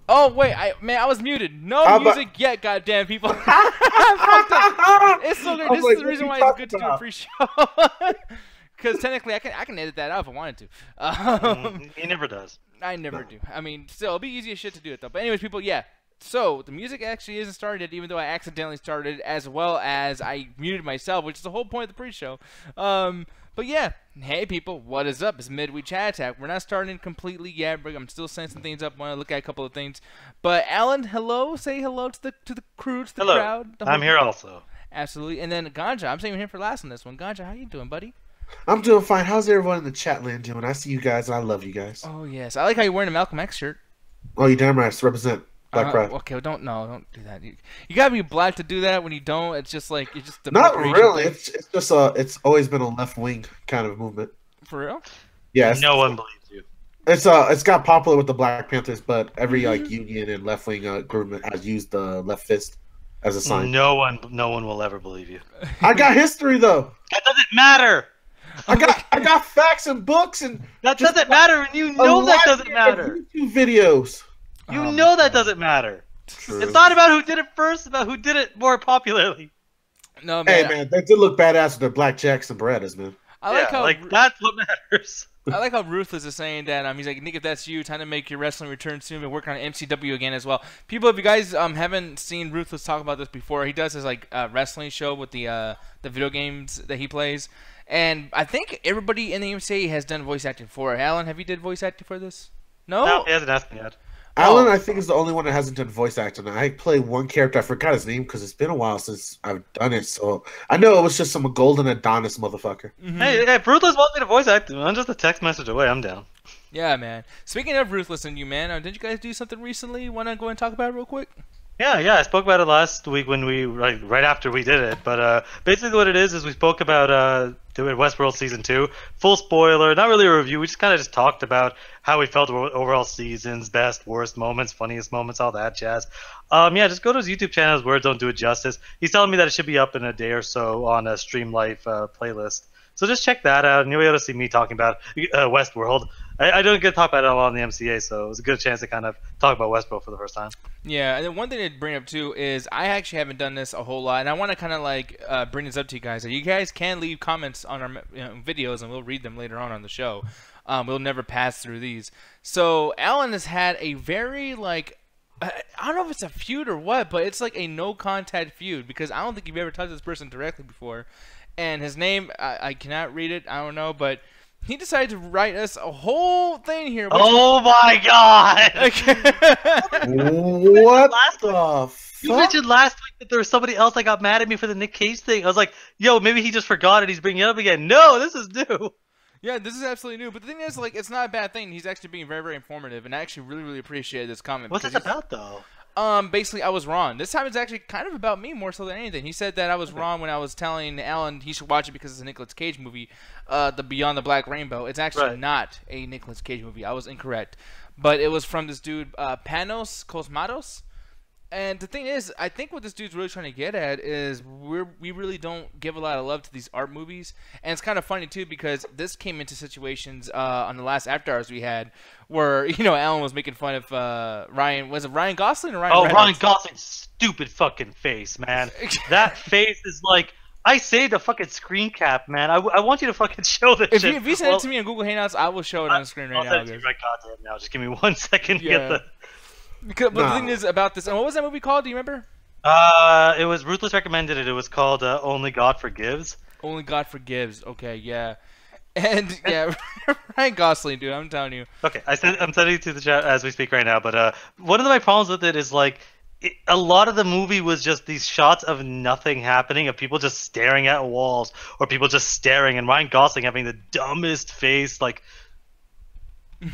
Oh wait, I was muted. No music yet, goddamn people. It's so good. This is the reason why it's good to do a pre-show. Because technically, I can edit that out if I wanted to. He never does. I never do. I mean, still, it'll be easy as shit to do it though. But anyways, people, yeah. So the music actually isn't started, even though I accidentally started, as well as I muted myself, which is the whole point of the pre-show. But yeah, hey people, what is up? It's Midweek Chat Attack. We're not starting completely yet. I'm still setting some things up. Want to look at a couple of things. But Alan, hello. Say hello to the crew, to the crowd. I'm here also. Absolutely. And then Ganja, I'm saving him for last on this one. Ganja, how you doing, buddy? I'm doing fine. How's everyone in the chat land doing? I see you guys, and I love you guys. Oh yes, I like how you're wearing a Malcolm X shirt. Oh, you damn right. Represent Black Pride. Okay, well, don't do that. You gotta be black to do that. When you don't, it's just like it's just not really. It's just it's always been a left wing kind of movement. For real? Yeah. No one believes you. It's got popular with the Black Panthers, but every union and left wing group has used the left fist as a sign. No one will ever believe you. I got history though. That doesn't matter. I got facts and books and that doesn't matter, and you know that doesn't matter. YouTube videos. You know that doesn't matter. True. It's not about who did it first, it's about who did it more popularly. No, man. Hey man, they did look badass with their black jacks and berettas, man. I like how that's what matters. I like how Ruthless is saying that he's like, Nick, if that's you, time to make your wrestling return soon and work on MCW again as well. People, if you guys haven't seen Ruthless talk about this before, he does his like wrestling show with the video games that he plays. And I think everybody in the MCA has done voice acting for it. Alan, have you did voice acting for this? No, he hasn't asked me yet. Alan, I think, is the only one that hasn't done voice acting. I play one character. I forgot his name because it's been a while since I've done it. So I know it was just some golden Adonis motherfucker. Hey, Ruthless wants me to voice act. I'm just a text message away. I'm down. Yeah, man. Speaking of Ruthless and you, man, did you guys do something recently? Want to go and talk about it real quick? Yeah, I spoke about it last week when we right after we did it. But basically, what it is we spoke about doing Westworld season 2. Full spoiler, not really a review. We just kind of talked about how we felt overall seasons, best, worst moments, funniest moments, all that jazz. Yeah, just go to his YouTube channel. His words don't do it justice. He's telling me that it should be up in a day or so on a Stream Life playlist. So just check that out, and you'll be able to see me talking about Westworld. I don't get to talk about it a lot on the MCA, so it was a good chance to kind of talk about Westworld for the first time. Yeah, and then one thing to bring up too is I actually haven't done this a whole lot, and I want to kind of like bring this up to you guys. You guys can leave comments on our videos, and we'll read them later on the show. We'll never pass through these. So Alan has had a very like I don't know if it's a feud or what, but it's like a no contact feud because I don't think you've ever touched this person directly before. And his name, I cannot read it. I don't know, but he decided to write us a whole thing here. Oh my god! What the fuck? You mentioned last week that there was somebody else that got mad at me for the Nick Cage thing. I was like, yo, maybe he just forgot it. He's bringing it up again. No, this is new. Yeah, this is absolutely new. But the thing is, like, it's not a bad thing. He's actually being very, very informative, and I actually really, really appreciated this comment. What's this about, though? Basically, I was wrong. This time it's actually kind of about me more so than anything. He said that I was wrong when I was telling Alan he should watch it because it's a Nicolas Cage movie, the Beyond the Black Rainbow. It's actually not a Nicolas Cage movie. I was incorrect. But it was from this dude, Panos Cosmatos. And the thing is, I think what this dude's really trying to get at is we really don't give a lot of love to these art movies. And it's kind of funny, too, because this came into situations on the last After Hours we had where, you know, Alan was making fun of Ryan. Was it Ryan Gosling or Ryan Reynolds? Ryan Gosling's stupid fucking face, man. That face is like... I saved a fucking screen cap, man. I want you to fucking show this shit. If you send it to me on Google Hangouts, I will show it on the screen right now. I'll send it to you right goddamn now. Just give me 1 second to get the... But the thing is about this, and what was that movie called? Do you remember? It was Ruthless recommended it. It was called Only God Forgives. Only God Forgives. Okay, yeah. And yeah, Ryan Gosling, dude, I'm telling you. Okay, I'm sending it to the chat as we speak right now. But one of my problems with it is like a lot of the movie was just these shots of nothing happening, of people just staring at walls or people just staring, and Ryan Gosling having the dumbest face, like.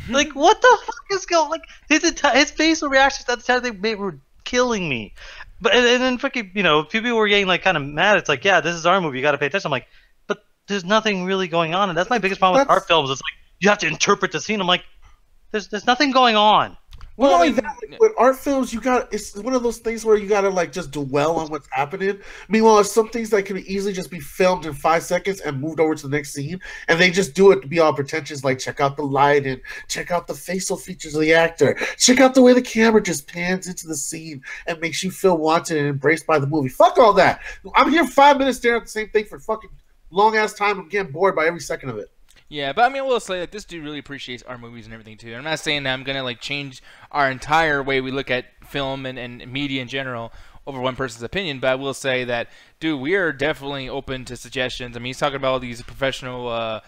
Like what the fuck is going? Like his facial reactions at the time they were killing me. But and then fucking people were getting like kind of mad. It's like, yeah, this is our movie. You got to pay attention. I'm like, but there's nothing really going on, and that's my biggest problem with art films. It's like you have to interpret the scene. I'm like, there's nothing going on. Not Well, I only mean, that, like, with art films, it's one of those things where you gotta like just dwell on what's happening. Meanwhile, there's some things that can easily just be filmed in 5 seconds and moved over to the next scene, and they just do it to be all pretentious, like check out the lighting, check out the facial features of the actor, check out the way the camera just pans into the scene and makes you feel wanted and embraced by the movie. Fuck all that. I'm here 5 minutes staring at the same thing for fucking long ass time. I'm getting bored by every second of it. yeah, but I mean, I will say, like, this dude really appreciates our movies and everything, too. I'm not saying that I'm going to, like, change our entire way we look at film and media in general over one person's opinion, but I will say that, dude, we are definitely open to suggestions. I mean, he's talking about all these professional,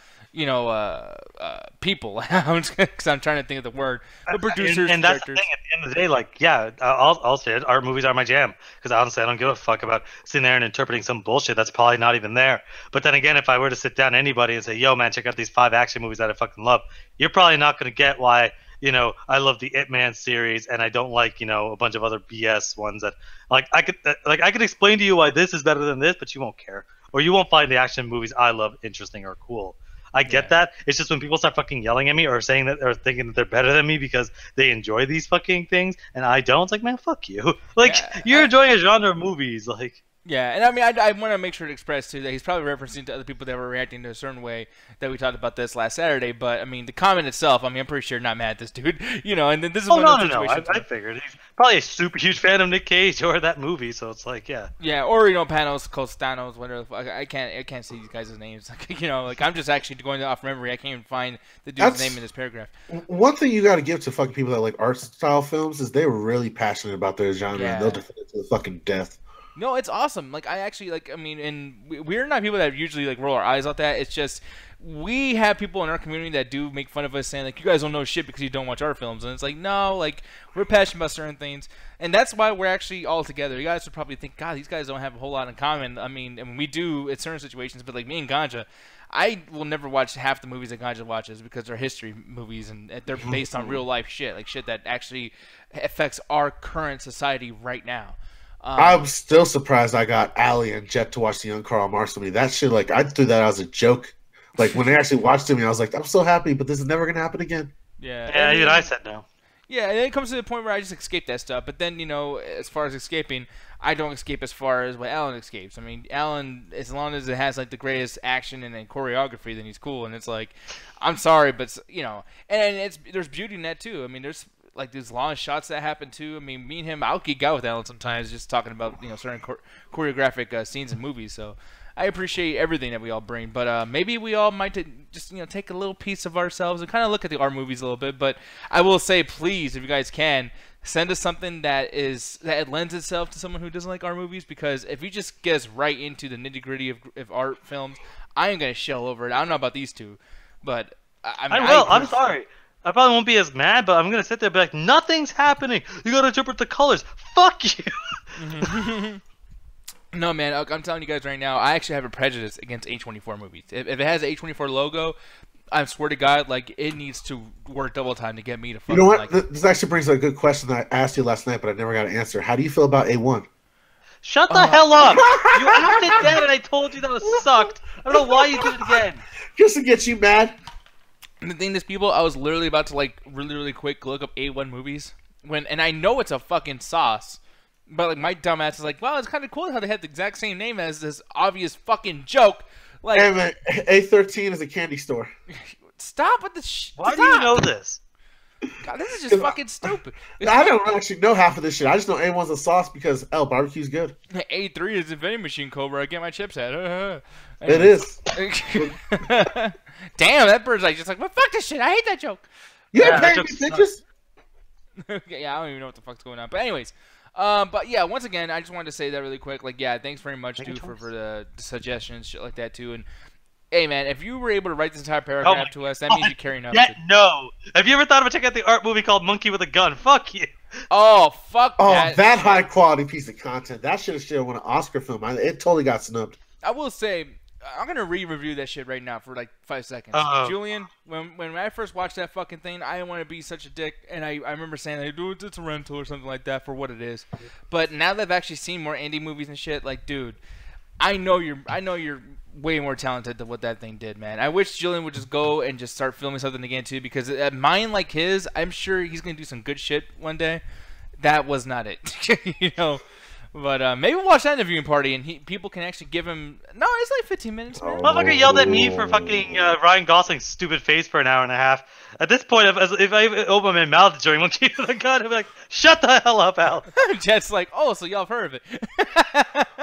people, because I'm trying to think of the word, but producers, and that's the thing. At the end of the day, like, yeah, I'll say it. Art movies are my jam because honestly, I don't give a fuck about sitting there and interpreting some bullshit that's probably not even there. But then again, if I were to sit down anybody and say, "Yo, man, check out these 5 action movies that I fucking love," you're probably not gonna get why. I love the It Man series, and I don't like a bunch of other BS ones that I could explain to you why this is better than this, but you won't care, or you won't find the action movies I love interesting or cool. I get that. It's just when people start fucking yelling at me or saying that or thinking that they're better than me because they enjoy these fucking things and I don't. It's like, man, fuck you. Like, you're enjoying a genre of movies. Like, yeah, and I mean, I want to make sure to express, too, that he's probably referencing to other people that were reacting to a certain way that we talked about this last Saturday, but, I mean, the comment itself, I mean, I'm pretty sure not mad at this dude, and then this is one of those situations. I figured. He's probably a super huge fan of Nick Cage or that movie, so it's like, yeah. Yeah, or, Panos, Costanos, whatever, I can't see these guys' names, I'm just actually going off memory, I can't even find the dude's name in this paragraph. One thing you got to give to fucking people that like art-style films is they were really passionate about their genre, and they'll defend it to the fucking death. No, it's awesome. Like, I actually, and we're not people that usually, roll our eyes at that. It's just, we have people in our community that do make fun of us saying, you guys don't know shit because you don't watch art films. And it's like, no, we're passionate about certain things. And that's why we're actually all together. You guys would probably think, God, these guys don't have a whole lot in common. I mean, and we do in certain situations, but me and Ganja, I will never watch half the movies that Ganja watches because they're history movies and they're based on real life shit. Shit that actually affects our current society right now. I'm still surprised I got Allie and Jet to watch the young Karl Marx with me. That shit, I threw that out as a joke. When they actually watched it, I was like, I'm so happy, but this is never gonna happen again. Yeah, even I said no. Yeah, and then it comes to the point where I just escape that stuff. But then, as far as escaping, I don't escape as far as what Alan escapes. I mean, Alan, as long as it has the greatest action and then choreography, then he's cool. And it's I'm sorry, but and there's beauty in that too. I mean, there's these long shots that happen too. I mean, me and him, I'll geek out with Alan sometimes, just talking about certain choreographic scenes in movies. So I appreciate everything that we all bring, but maybe we all might just take a little piece of ourselves and kind of look at our movies a little bit. But I will say, please, if you guys can, send us something that lends itself to someone who doesn't like our movies, because if you just get us right into the nitty gritty of art films, I am gonna shell over it. I don't know about these two, but I will. I'm sorry. I probably won't be as mad, but I'm gonna sit there and be like, nothing's happening. You gotta interpret the colors. Fuck you. No, man, I'm telling you guys right now, I actually have a prejudice against A24 movies. If it has an A24 logo, I swear to God, it needs to work double time to get me to fucking like it. This actually brings up a good question that I asked you last night, but I never got an answer. How do you feel about A1? Shut the hell up! You asked it then, and I told you that was sucked. I don't know why you did it again. Just to get you mad. The thing is, people, I was literally about to really quick look up A1 movies and I know it's a fucking sauce, but my dumb ass is like, wow, it's kind of cool how they had the exact same name as this obvious fucking joke. Hey man, A13 is a candy store. Stop with the Why do you know this? God, this is just fucking stupid. I don't actually know half of this shit. I just know A1's a sauce because barbecue's good. A3 is the vending machine code where I get my chips at. It is. Damn, that bird's just well, fuck this shit. I hate that joke. You ain't paying me bitches. Yeah, I don't even know what the fuck's going on. But anyways, but yeah, once again, I just wanted to say that really quick. Thanks very much, dude, for the suggestions, shit like that too. And hey, man, if you were able to write this entire paragraph to us, that means you're carrying up. No. Have you ever thought about checking out the art movie called Monkey with a Gun? Fuck you. Oh, fuck that high quality piece of content. That shit should have won an Oscar film. It totally got snubbed. I will say, I'm gonna re-review that shit right now for 5 seconds. Julian, when I first watched that fucking thing, I didn't want to be such a dick, and I remember saying, dude, it's a rental or something like that for what it is. But now that I've actually seen more indie movies and shit, dude, I know you're way more talented than what that thing did, man. I wish Julian would just go and just start filming something again too, because a mind like his, I'm sure he's gonna do some good shit one day. That was not it, you know. But maybe we'll watch that interviewing party, and people can actually give him. No, it's like 15 minutes, man. Motherfucker yelled at me for fucking Ryan Gosling's stupid face for an hour and a half. At this point, if I open my mouth during one key of the gun, I'd be like, "Shut the hell up, Al." Jet's like, "Oh, so y'all have heard of it?"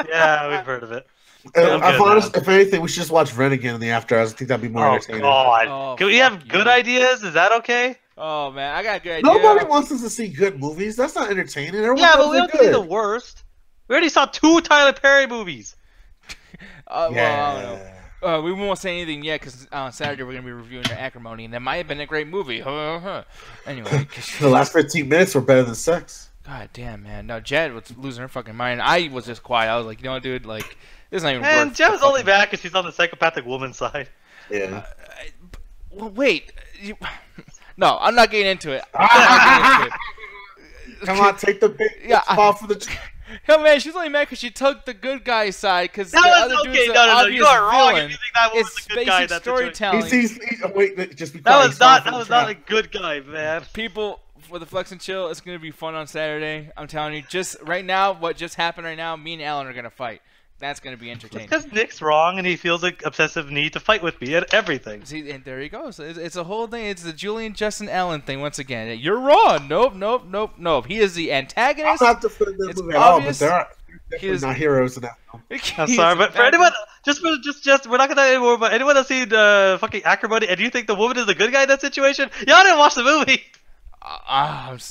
Yeah, we've heard of it. If anything, we should just watch Renegade in the after hours. I think that'd be more entertaining. God. Can we have good ideas? Is that okay? Oh man, I got a good idea. Nobody wants us to see good movies. That's not entertaining. Yeah, but we don't see the worst. We already saw 2 Tyler Perry movies. Well, I don't know. We won't say anything yet because on Saturday we're going to be reviewing the Acrimony, and that might have been a great movie. Anyway. The last 15 minutes were better than sex. God damn, man. No, Jed was losing her fucking mind. I was just quiet. I was like, you know what, dude? Like, this is not even worth And Jed was only back because she's on the psychopathic woman's side. Yeah. Well, wait. No, I'm not getting into it. Come on, take the big spot for the... Hell, man, she's only mad because she took the good guy side because the other okay. dude's No, you are wrong if villain. you think that was It's a good guy. basic That's storytelling. Wait, just be that quiet. was not a good guy, man. People, for the Flex and Chill, it's going to be fun on Saturday. I'm telling you, just right now, what just happened right now, me and Alan are going to fight. That's going to be entertaining. Because Nick's wrong and he feels an obsessive need to fight with me at everything. See, and there he goes. It's a whole thing. It's the Julian Justin Allen thing once again. You're wrong. Nope. He is the antagonist. I'm not defending the movie at all, but there are definitely not heroes in that film. I'm sorry, but for anyone, just we're not gonna anymore. But anyone that's seen fucking Acrimony, and you think the woman is the good guy in that situation, y'all didn't watch the movie. God,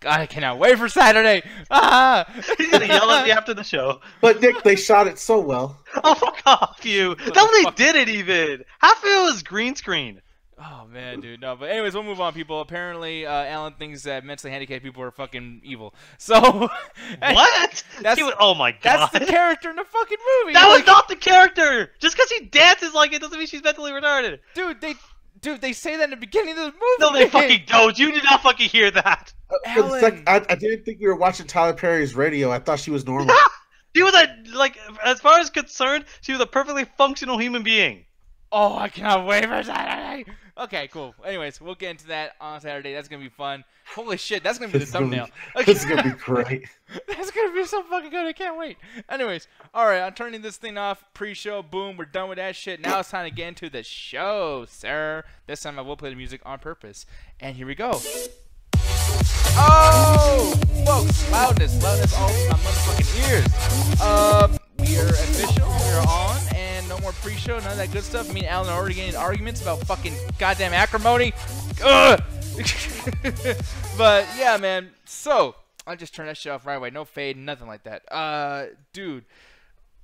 I cannot wait for Saturday. He's gonna yell at me after the show. But Nick, they shot it so well. Oh, fuck off, you! Nobody did it even. Half of it was green screen. Oh man, dude, no. But anyways, we'll move on, people. Apparently, Alan thinks that mentally handicapped people are fucking evil. So what? Oh my god, that's the character in the fucking movie. That was not the character. Just because she dances like it doesn't mean she's mentally retarded. Dude, they say that in the beginning of the movie. No, they fucking don't. You did not fucking hear that. I didn't think you were watching Tyler Perry's radio. I thought she was normal. She was as far as concerned, she was a perfectly functional human being. Oh, I cannot wait for Saturday. Okay, cool. Anyways, we'll get into that on Saturday. That's gonna be fun. Holy shit, that's gonna be the thumbnail. This is gonna be great. That's gonna be so fucking good. I can't wait. Anyways, all right, I'm turning this thing off. Pre-show, boom, we're done with that shit. Now it's time to get into the show, sir. This time I will play the music on purpose. And here we go. Oh, folks, loudness all in my motherfucking ears. We are official. We're on, and no more pre-show, none of that good stuff. Me and Alan are already getting arguments about fucking goddamn Acrimony. Ugh. But yeah, man. So I just turned that shit off right away. No fade, nothing like that. Dude,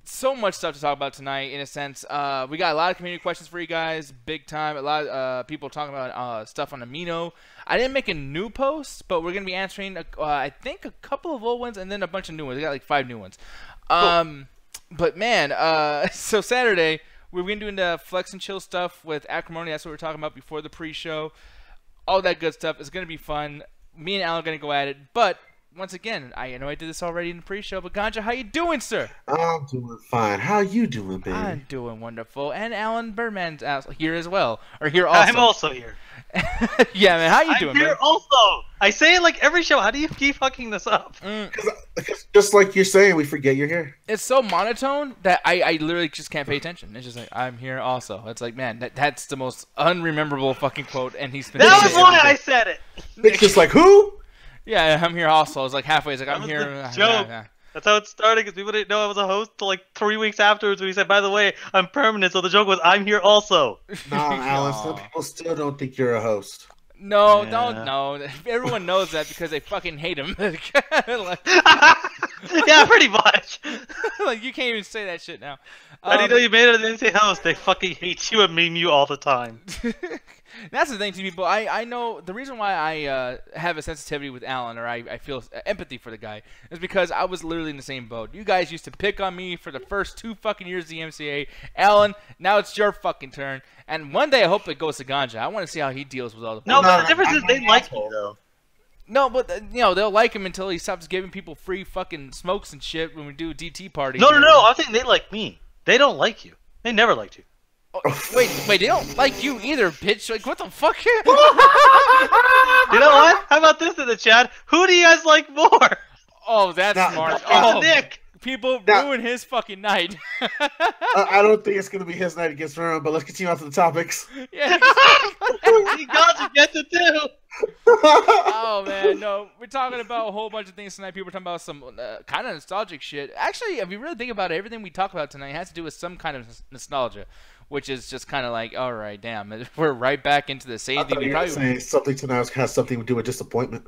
so much stuff to talk about tonight. In a sense, we got a lot of community questions for you guys, big time. A lot of people talking about stuff on Amino. I didn't make a new post, but we're gonna be answering. I think a couple of old ones and then a bunch of new ones. We got like 5 new ones. Cool. But man, so Saturday we're gonna do into Flex and Chill stuff with Acrimony. That's what we're talking about before the pre-show. All that good stuff is gonna be fun. Me and Alan are gonna go at it. But once again, I know I did this already in the pre-show. But Ganja, how you doing, sir? I'm doing fine. How you doing, baby? I'm doing wonderful. And Alan Birdman's here as well, or here also. I'm also here. Yeah, man. How you doing, I'm here man? Also. I say it like every show. How do you keep fucking this up? Because just like you're saying, we forget you're here. It's so monotone that I literally just can't pay attention. It's just like, I'm here also. It's like, man, that's the most unrememberable fucking quote, and he's been. That was why I said it. It's just like, who? Yeah, I'm here also. It's like halfway. It's like, I'm here. Joke. That's how it started, because people didn't know I was a host till like 3 weeks afterwards when he said, by the way, I'm permanent, so the joke was, I'm here also. No, Alan, some people still don't think you're a host. No, don't know. Everyone knows that because they fucking hate him. Yeah, pretty much. Like, you can't even say that shit now. How do you know you made it and then say host? They fucking hate you and meme you all the time. That's the thing to people. I know the reason why I have a sensitivity with Alan, or I feel empathy for the guy, is because I was literally in the same boat. You guys used to pick on me for the first 2 fucking years of the MCA. Alan, now it's your fucking turn. And one day I hope it goes to Ganja. I want to see how he deals with all the. No, but the difference is they like me though. No, but they'll like him until he stops giving people free fucking smokes and shit when we do DT parties. No. I think they like me. They don't like you. They never liked you. Oh, wait, they don't like you either, bitch. Like, what the fuck? You know what? How about this in the chat? Who do you guys like more? Oh, that's smart. Nick. People ruin his fucking night. I don't think it's gonna be his night against Roman, but let's continue on to the topics. Yeah, You got to do. Oh man, no, we're talking about a whole bunch of things tonight. People are talking about some kind of nostalgic shit. Actually, if you really think about it, everything we talk about tonight has to do with some kind of nostalgia, which is just kind of like, all right, damn, we're right back into the same thing. You were saying something tonight has something to do with disappointment.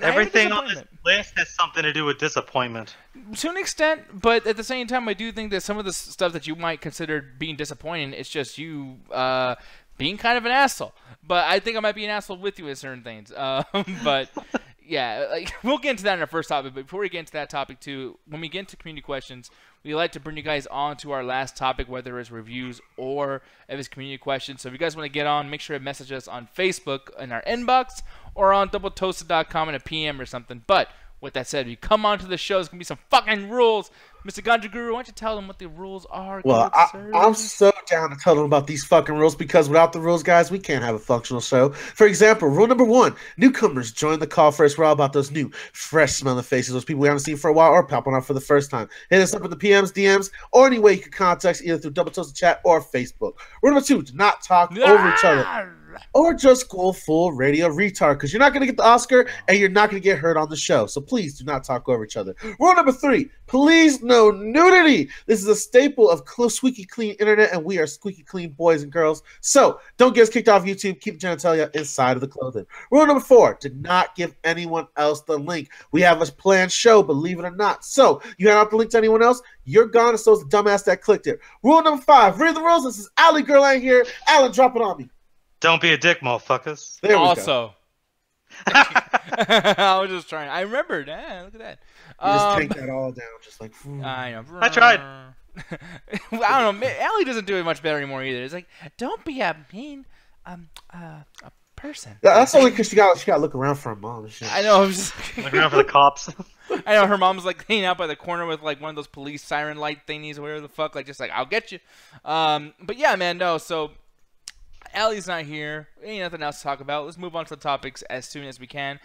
Everything on this list has something to do with disappointment. To an extent, but at the same time, I do think that some of the stuff that you might consider being disappointing, it's just you being kind of an asshole. But I think I might be an asshole with you with certain things. But yeah, like, we'll get into that in our first topic. But before we get into that topic too, when we get into community questions, we like to bring you guys on to our last topic, whether it's reviews or if it's community questions. So if you guys want to get on, make sure to message us on Facebook in our inbox or on doubletoasted.com in a PM or something. But with that said, if you come on to the show, there's going to be some fucking rules. Mr. Ganja Guru, why don't you tell them what the rules are? Well, I'm so down to tell them about these fucking rules, because without the rules, guys, we can't have a functional show. For example, rule number 1, newcomers join the call first. We're all about those new, fresh smelling faces, those people we haven't seen for a while or popping up for the first time. Hit us up in the PMs, DMs, or any way you can contact us, either through Double Toasted Chat or Facebook. Rule number 2, do not talk over each other. Or just go full radio retard, because you're not going to get the Oscar and you're not going to get hurt on the show. So please do not talk over each other. Rule number 3, please no nudity. This is a staple of squeaky clean internet, and we are squeaky clean boys and girls. So don't get us kicked off YouTube. Keep genitalia inside of the clothing. Rule number 4, do not give anyone else the link. We have a planned show, believe it or not. So you hand out the link to anyone else, you're gone, and so is the dumbass that clicked it. Rule number 5, read the rules. This is Allie Girl ain't here. Alan, drop it on me. Don't be a dick, motherfuckers. There we go. I was just trying. I remembered. Look at that. You just take that all down, just like. I know. I tried. I don't know. Allie doesn't do it much better anymore either. It's like, don't be a mean a person. That's only because she got to look around for her mom and shit. I know. I was just look around for the cops. I know her mom's like hanging out by the corner with like one of those police siren light thingies or whatever the fuck. Like, just like, I'll get you. But yeah, man. No. So Allie's not here. Ain't nothing else to talk about. Let's move on to the topics as soon as we can.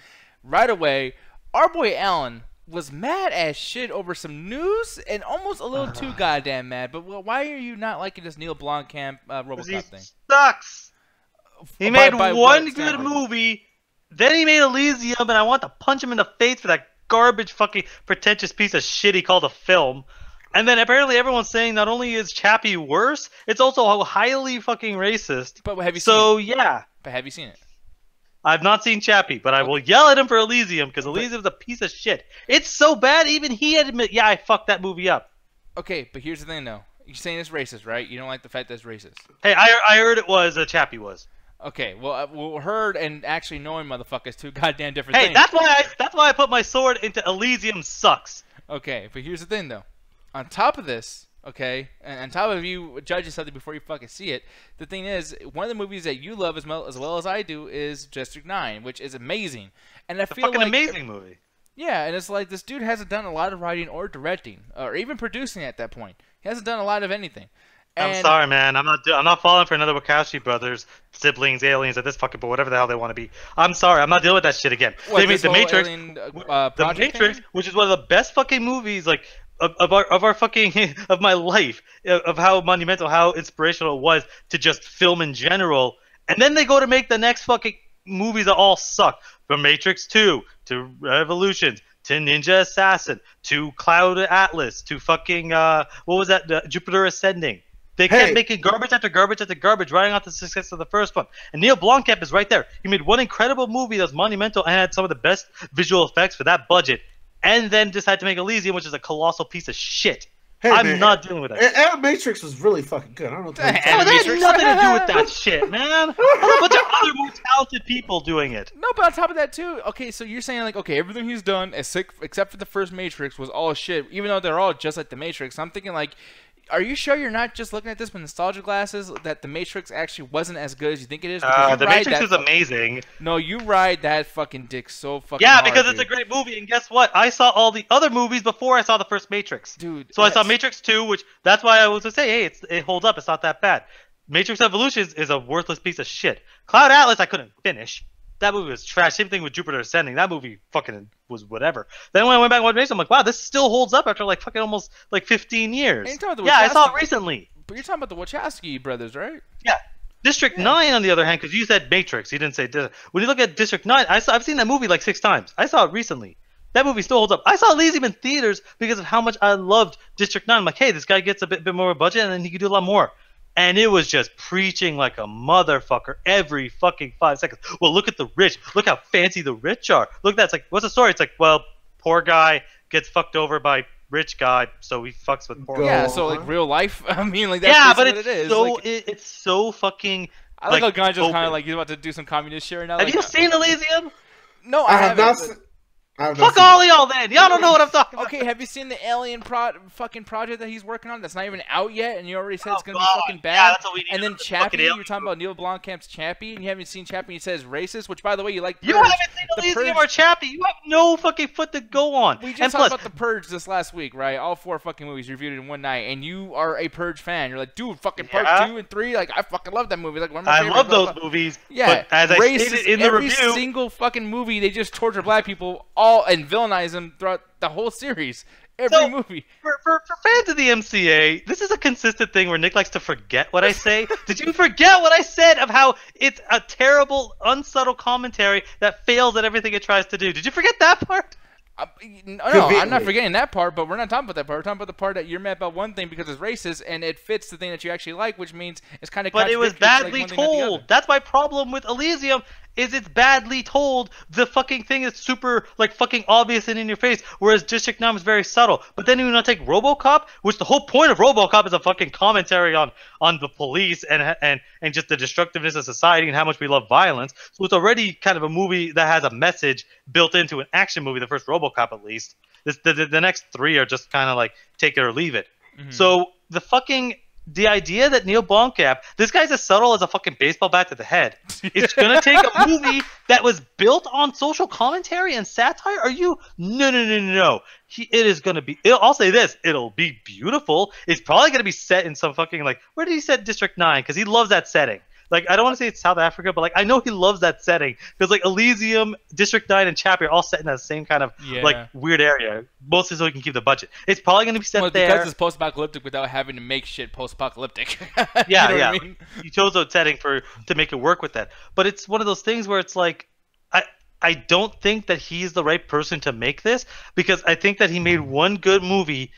Right away, our boy Alan was mad as shit over some news, and almost a little too goddamn mad. But why are you not liking this Neil Blompkamp Robocop thing? Sucks. He made one good movie, then he made Elysium, and I want to punch him in the face for that garbage fucking pretentious piece of shit he called a film. And then apparently everyone's saying not only is Chappie worse, it's also highly fucking racist. But have you seen it? Yeah. But have you seen it? I've not seen Chappie, but I will yell at him for Elysium, because Elysium is a piece of shit. It's so bad, even he admit, yeah, I fucked that movie up. Okay, but here's the thing, though. You're saying it's racist, right? You don't like the fact that it's racist. Hey, I heard it was, Chappie was. Okay, well, heard and actually knowing motherfuckers two goddamn different things. Hey, that's why I put my sword into Elysium sucks. Okay, but here's the thing, though. On top of this, okay, and on top of you judging something before you fucking see it, the thing is, one of the movies that you love as well as I do is District 9, which is amazing. And I feel like an amazing movie. Yeah, and it's like this dude hasn't done a lot of writing or directing, or even producing at that point. He hasn't done a lot of anything. And I'm sorry, man. I'm not falling for another Wachowski brothers, siblings, aliens at this fucking point, whatever the hell they want to be. I'm sorry. I'm not dealing with that shit again. What, they made The Matrix, The Matrix, which is one of the best fucking movies, like of our fucking of my life, of how monumental, how inspirational it was to just film in general. And then they go to make the next fucking movies that all suck, from Matrix 2 to Revolutions to Ninja Assassin to Cloud Atlas to fucking what was that, Jupiter Ascending. They kept making garbage after garbage after garbage, riding off the success of the first one. And Neil Blompkamp is right there. He made one incredible movie that was monumental and had some of the best visual effects for that budget, and then decided to make Elysium, which is a colossal piece of shit. Hey, I'm not dealing with that. And Matrix was really fucking good. I don't know. That had nothing to do with that shit, man. There's a bunch of other more talented people doing it. No, but on top of that too, okay, so you're saying like, okay, everything he's done, except for the first Matrix, was all shit, even though they're all just like the Matrix. I'm thinking like, are you sure you're not just looking at this with nostalgia glasses? That The Matrix actually wasn't as good as you think it is? The Matrix is amazing. No, you ride that fucking dick so fucking Yeah, hard, because it's a great movie, and guess what? I saw all the other movies before I saw the first Matrix. Dude. So I saw Matrix 2, which that's why I was to say, hey, it holds up. It's not that bad. Matrix Evolutions is a worthless piece of shit. Cloud Atlas I couldn't finish. That movie was trash. Same thing with Jupiter Ascending. That movie fucking was whatever. Then when I went back and watched Matrix, I'm like, wow, this still holds up after like fucking almost like 15 years. Yeah, I saw it recently. But you're talking about the Wachowski brothers, right? Yeah. District 9, on the other hand, because you said Matrix, you didn't say. When you look at District 9, I've seen that movie like 6 times. I saw it recently. That movie still holds up. I saw Elysium in theaters because of how much I loved District 9. I'm like, hey, this guy gets a bit more of a budget, and then he can do a lot more. And it was just preaching like a motherfucker every fucking 5 seconds. Well, look at the rich. Look how fancy the rich are. Look at that. It's like, what's the story? It's like, well, poor guy gets fucked over by rich guy, so he fucks with poor guy. Yeah, so like real life. I mean, like that's but what it is. So like, it's so fucking. I like how Gunn just kind of like he's about to do some communist shit right now. Have you seen Elysium? No, I haven't. Fuck all of y'all then. Y'all don't know what I'm talking about. Okay, have you seen the Alien fucking project that he's working on that's not even out yet, and you already said it's gonna be fucking bad? Yeah, that's what we need. And then Chappie, you're talking about Neil Blomkamp's Chappie, and you haven't seen Chappie, and he says racist, which by the way, you like. You haven't seen Elysium or Chappie. You have no fucking foot to go on. We just talked about The Purge this last week, right? All 4 fucking movies reviewed in one night, and you are a Purge fan. You're like, dude, fucking Part 2 and 3, like I fucking love that movie. Like one of my favorite. I love those movies. Yeah, but as I stated in the review, every single fucking movie they just torture black people all and villainize them throughout the whole series. Every movie. For fans of the MCA, this is a consistent thing where Nick likes to forget what I say. Did you forget what I said of how it's a terrible, unsubtle commentary that fails at everything it tries to do? Did you forget that part? No, I'm not forgetting that part, but we're not talking about that part. We're talking about the part that you're mad about one thing because it's racist, and it fits the thing that you actually like, which means it's kind of. But it was badly told. That's my problem with Elysium. Is it's badly told. The fucking thing is super like fucking obvious and in your face, whereas District 9 was very subtle. But then you want to take Robocop, which the whole point of Robocop is a fucking commentary on the police and just the destructiveness of society and how much we love violence. So it's already kind of a movie that has a message built into an action movie. The first Robocop, at least. The next 3 are just kind of like take it or leave it. Mm-hmm. So the idea that Neil Blompkamp, this guy's as subtle as a fucking baseball bat to the head, is gonna take a movie that was built on social commentary and satire? Are you? No. It is gonna be. I'll say this: it'll be beautiful. It's probably gonna be set in some fucking like. Where did he set District 9? Because he loves that setting. Like, I don't want to say it's South Africa, but like I know he loves that setting because like Elysium, District 9, and Chappie are all set in that same kind of like weird area, mostly so he can keep the budget. It's probably going to be set there because it's post-apocalyptic without having to make shit post-apocalyptic. Yeah, you know yeah. What I mean? He chose a setting to make it work with that, but it's one of those things where it's like I don't think that he's the right person to make this because I think that he made one good movie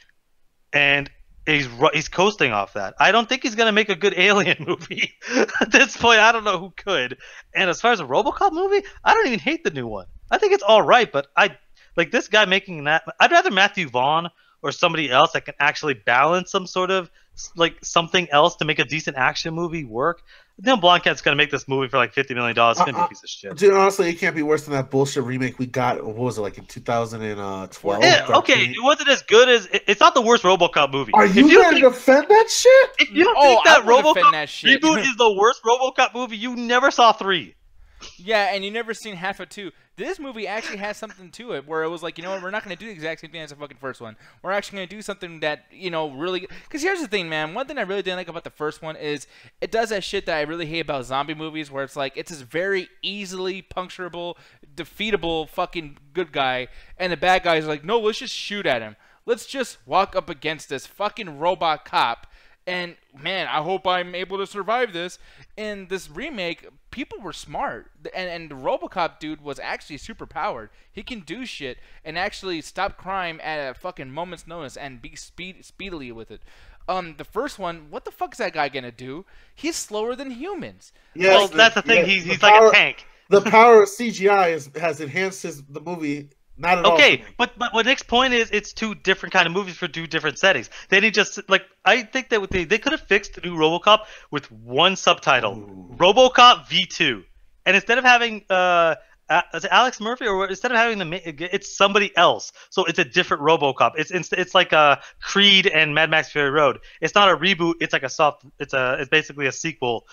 and. He's coasting off that. I don't think he's gonna make a good Alien movie at this point. I don't know who could. And as far as a RoboCop movie, I don't even hate the new one. I think it's all right, but I like this guy making that. I'd rather Matthew Vaughn or somebody else that can actually balance some sort of like something else to make a decent action movie work. Neil Blomkamp's gonna make this movie for like $50 million. It's gonna be a piece of shit. Dude, honestly, it can't be worse than that bullshit remake we got. What was it like in 2012? Yeah, okay, it wasn't as good as. It's not the worst RoboCop movie. Are you gonna defend that shit? If you don't think that RoboCop reboot is the worst RoboCop movie, you never saw 3. Yeah, and you never seen half of 2. This movie actually has something to it where it was like, you know what, we're not going to do the exact same thing as the fucking first one. We're actually going to do something that, you know, really... Because here's the thing, man. One thing I really didn't like about the first one is it does that shit that I really hate about zombie movies where it's like, it's this very easily puncturable, defeatable fucking good guy, and the bad guys are like, no, let's just shoot at him. Let's just walk up against this fucking robot cop. And, man, I hope I'm able to survive this. In this remake, people were smart. And the Robocop dude was actually super powered. He can do shit and actually stop crime at a fucking moment's notice and be speedily with it. The first one, what the fuck is that guy going to do? He's slower than humans. Yes, well, that's the thing. He's like a tank. The power of CGI has enhanced the movie. Not at all. Okay, but what Nick's point is, it's 2 different kind of movies for 2 different settings. They didn't just like. I think that they could have fixed the new RoboCop with one subtitle: Robocop V2, and instead of having Alex Murphy, or instead of having it's somebody else. So it's a different RoboCop. It's like Creed and Mad Max Fury Road. It's not a reboot. It's like it's basically a sequel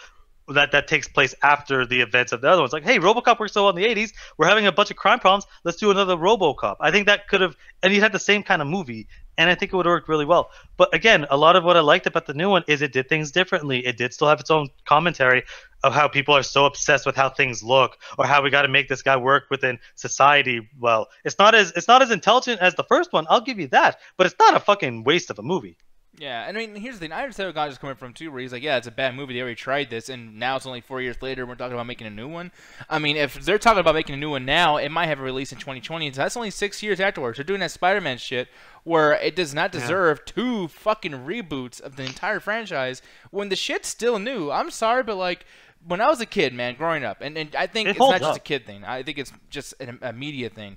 that takes place after the events of the other ones. Like, hey, RoboCop worked so well in the 80s. We're having a bunch of crime problems. Let's do another RoboCop. I think that could have, and you had the same kind of movie, and I think it would have worked really well. But again, a lot of what I liked about the new one is it did things differently. It did still have its own commentary of how people are so obsessed with how things look, or how we got to make this guy work within society. Well, it's not as intelligent as the first one. I'll give you that, but it's not a fucking waste of a movie. Yeah, I mean, here's the thing. I understand where God's coming from, too, where he's like, yeah, it's a bad movie. They already tried this, and now it's only 4 years later, and we're talking about making a new one. I mean, if they're talking about making a new one now, it might have a release in 2020. So that's only 6 years afterwards. They're doing that Spider-Man shit where it does not deserve 2 fucking reboots of the entire franchise when the shit's still new. I'm sorry, but, like, when I was a kid, man, growing up, and I think it's not just a kid thing. I think it's just a media thing.